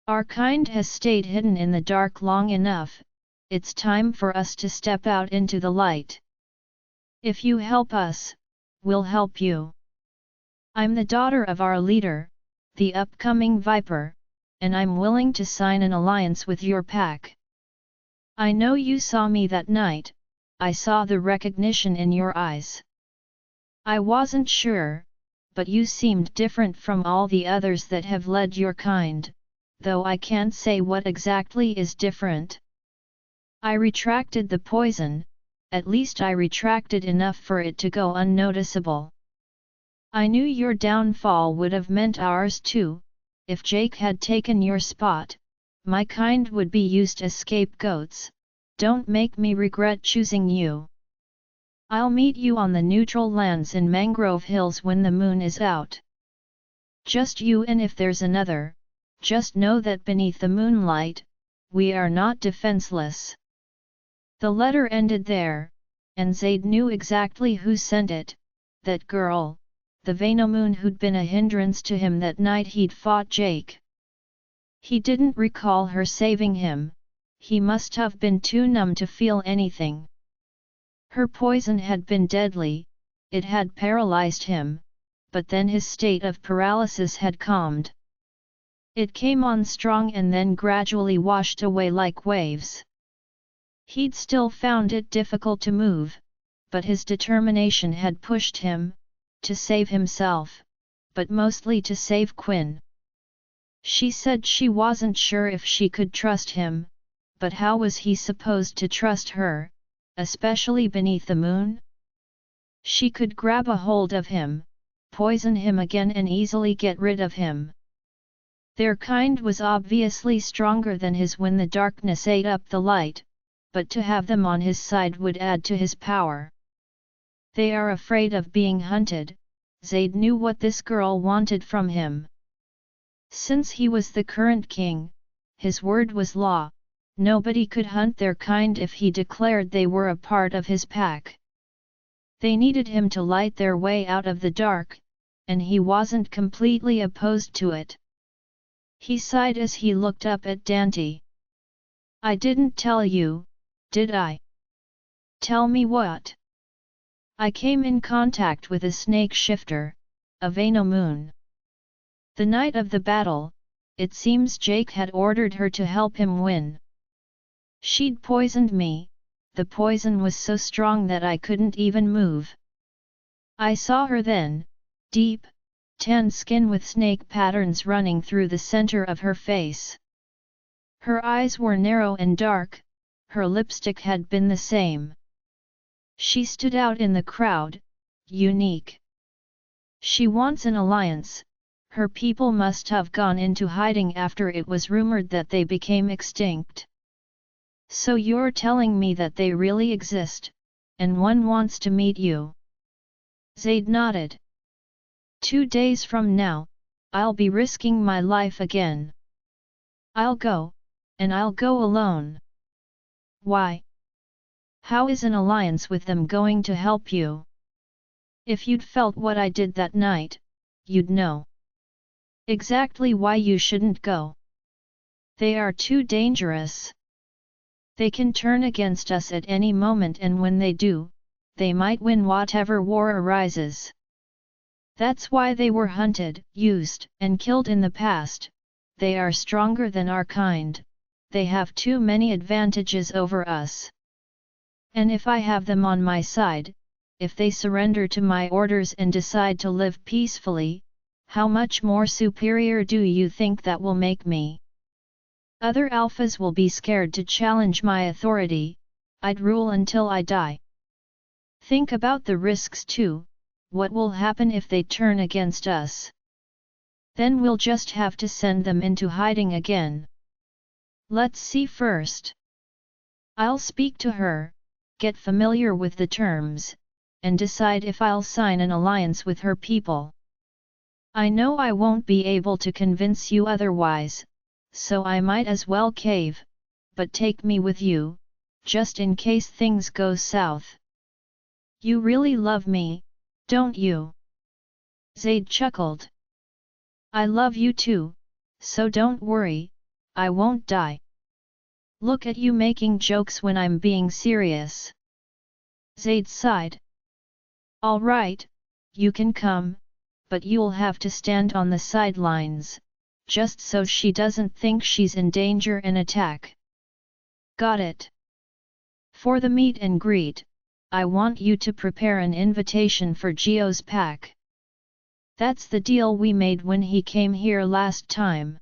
Our kind has stayed hidden in the dark long enough, it's time for us to step out into the light. If you help us, we'll help you. I'm the daughter of our leader, the upcoming Viper, and I'm willing to sign an alliance with your pack. I know you saw me that night, I saw the recognition in your eyes. I wasn't sure, but you seemed different from all the others that have led your kind, though I can't say what exactly is different. I retracted the poison, at least I retracted enough for it to go unnoticeable. I knew your downfall would have meant ours too. If Jake had taken your spot, my kind would be used as scapegoats. Don't make me regret choosing you. I'll meet you on the neutral lands in Mangrove Hills when the moon is out. Just you, and if there's another, just know that beneath the moonlight, we are not defenseless." The letter ended there, and Zade knew exactly who sent it, that girl, the Vainomoon who'd been a hindrance to him that night he'd fought Jake. He didn't recall her saving him, he must have been too numb to feel anything. Her poison had been deadly, it had paralyzed him, but then his state of paralysis had calmed. It came on strong and then gradually washed away like waves. He'd still found it difficult to move, but his determination had pushed him, to save himself, but mostly to save Quinn. She said she wasn't sure if she could trust him, but how was he supposed to trust her, especially beneath the moon? She could grab a hold of him, poison him again and easily get rid of him. Their kind was obviously stronger than his when the darkness ate up the light, but to have them on his side would add to his power. They are afraid of being hunted. Zade knew what this girl wanted from him. Since he was the current king, his word was law. Nobody could hunt their kind if he declared they were a part of his pack. They needed him to light their way out of the dark, and he wasn't completely opposed to it. He sighed as he looked up at Dante. "I didn't tell you, did I?" "Tell me what?" "I came in contact with a snake shifter, a Vainomoon. The night of the battle, it seems Jake had ordered her to help him win. She'd poisoned me, the poison was so strong that I couldn't even move. I saw her then, deep, tan skin with snake patterns running through the center of her face. Her eyes were narrow and dark, her lipstick had been the same. She stood out in the crowd, unique. She wants an alliance. Her people must have gone into hiding after it was rumored that they became extinct. So you're telling me that they really exist, and one wants to meet you?" Zade nodded. 2 days from now, I'll be risking my life again. I'll go, and I'll go alone." "Why? How is an alliance with them going to help you? If you'd felt what I did that night, you'd know exactly why you shouldn't go. They are too dangerous. They can turn against us at any moment, and when they do, they might win whatever war arises. That's why they were hunted, used, and killed in the past. They are stronger than our kind, they have too many advantages over us. And if I have them on my side, if they surrender to my orders and decide to live peacefully, how much more superior do you think that will make me? Other alphas will be scared to challenge my authority. I'd rule until I die. Think about the risks too. What will happen if they turn against us? Then we'll just have to send them into hiding again. Let's see first. I'll speak to her, get familiar with the terms, and decide if I'll sign an alliance with her people. I know I won't be able to convince you otherwise, so I might as well cave, but take me with you, just in case things go south." "You really love me, don't you?" Zade chuckled. "I love you too, so don't worry, I won't die. Look at you making jokes when I'm being serious." Zade sighed. "All right, you can come, but you'll have to stand on the sidelines, just so she doesn't think she's in danger and attack." "Got it. For the meet and greet, I want you to prepare an invitation for Geo's pack. That's the deal we made when he came here last time.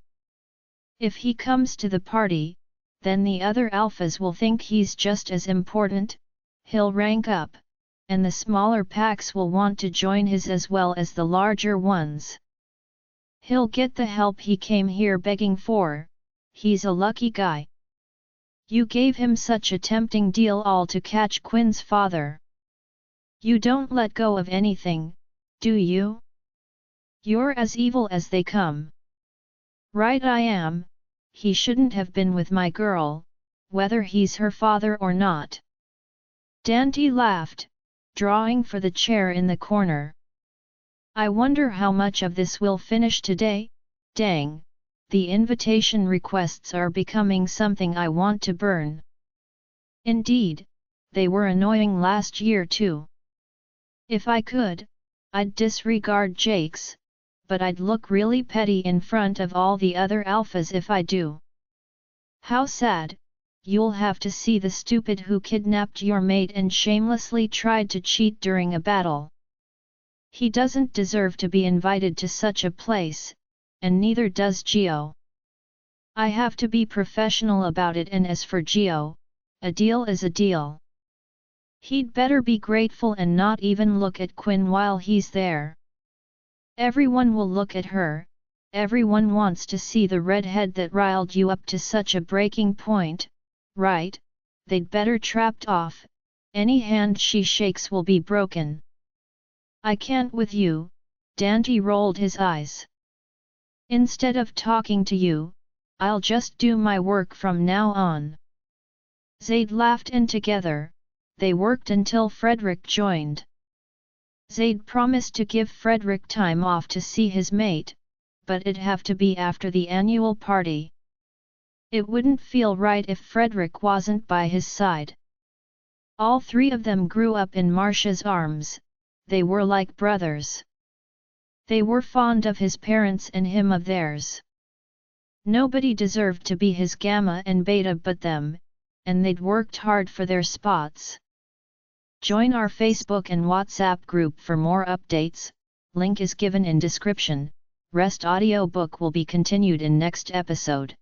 If he comes to the party, then the other alphas will think he's just as important, he'll rank up, and the smaller packs will want to join his as well as the larger ones. He'll get the help he came here begging for. He's a lucky guy. You gave him such a tempting deal all to catch Quinn's father. You don't let go of anything, do you? You're as evil as they come. Right I am. He shouldn't have been with my girl, whether he's her father or not. Dante laughed, drawing for the chair in the corner. I wonder how much of this will finish today. Dang, the invitation requests are becoming something I want to burn. Indeed, they were annoying last year too. If I could, I'd disregard Jake's, but I'd look really petty in front of all the other alphas if I do. How sad, you'll have to see the stupid who kidnapped your mate and shamelessly tried to cheat during a battle. He doesn't deserve to be invited to such a place, and neither does Geo. I have to be professional about it, and as for Geo, a deal is a deal. He'd better be grateful and not even look at Quinn while he's there. Everyone will look at her, everyone wants to see the redhead that riled you up to such a breaking point, right? They'd better trapped off, any hand she shakes will be broken. I can't with you, Dante rolled his eyes. Instead of talking to you, I'll just do my work from now on. Zade laughed, and together, they worked until Frederick joined. Zade promised to give Frederick time off to see his mate, but it'd have to be after the annual party. It wouldn't feel right if Frederick wasn't by his side. All three of them grew up in Marcia's arms, they were like brothers. They were fond of his parents and him of theirs. Nobody deserved to be his gamma and beta but them, and they'd worked hard for their spots. Join our Facebook and WhatsApp group for more updates, link is given in description. Rest audiobook will be continued in next episode.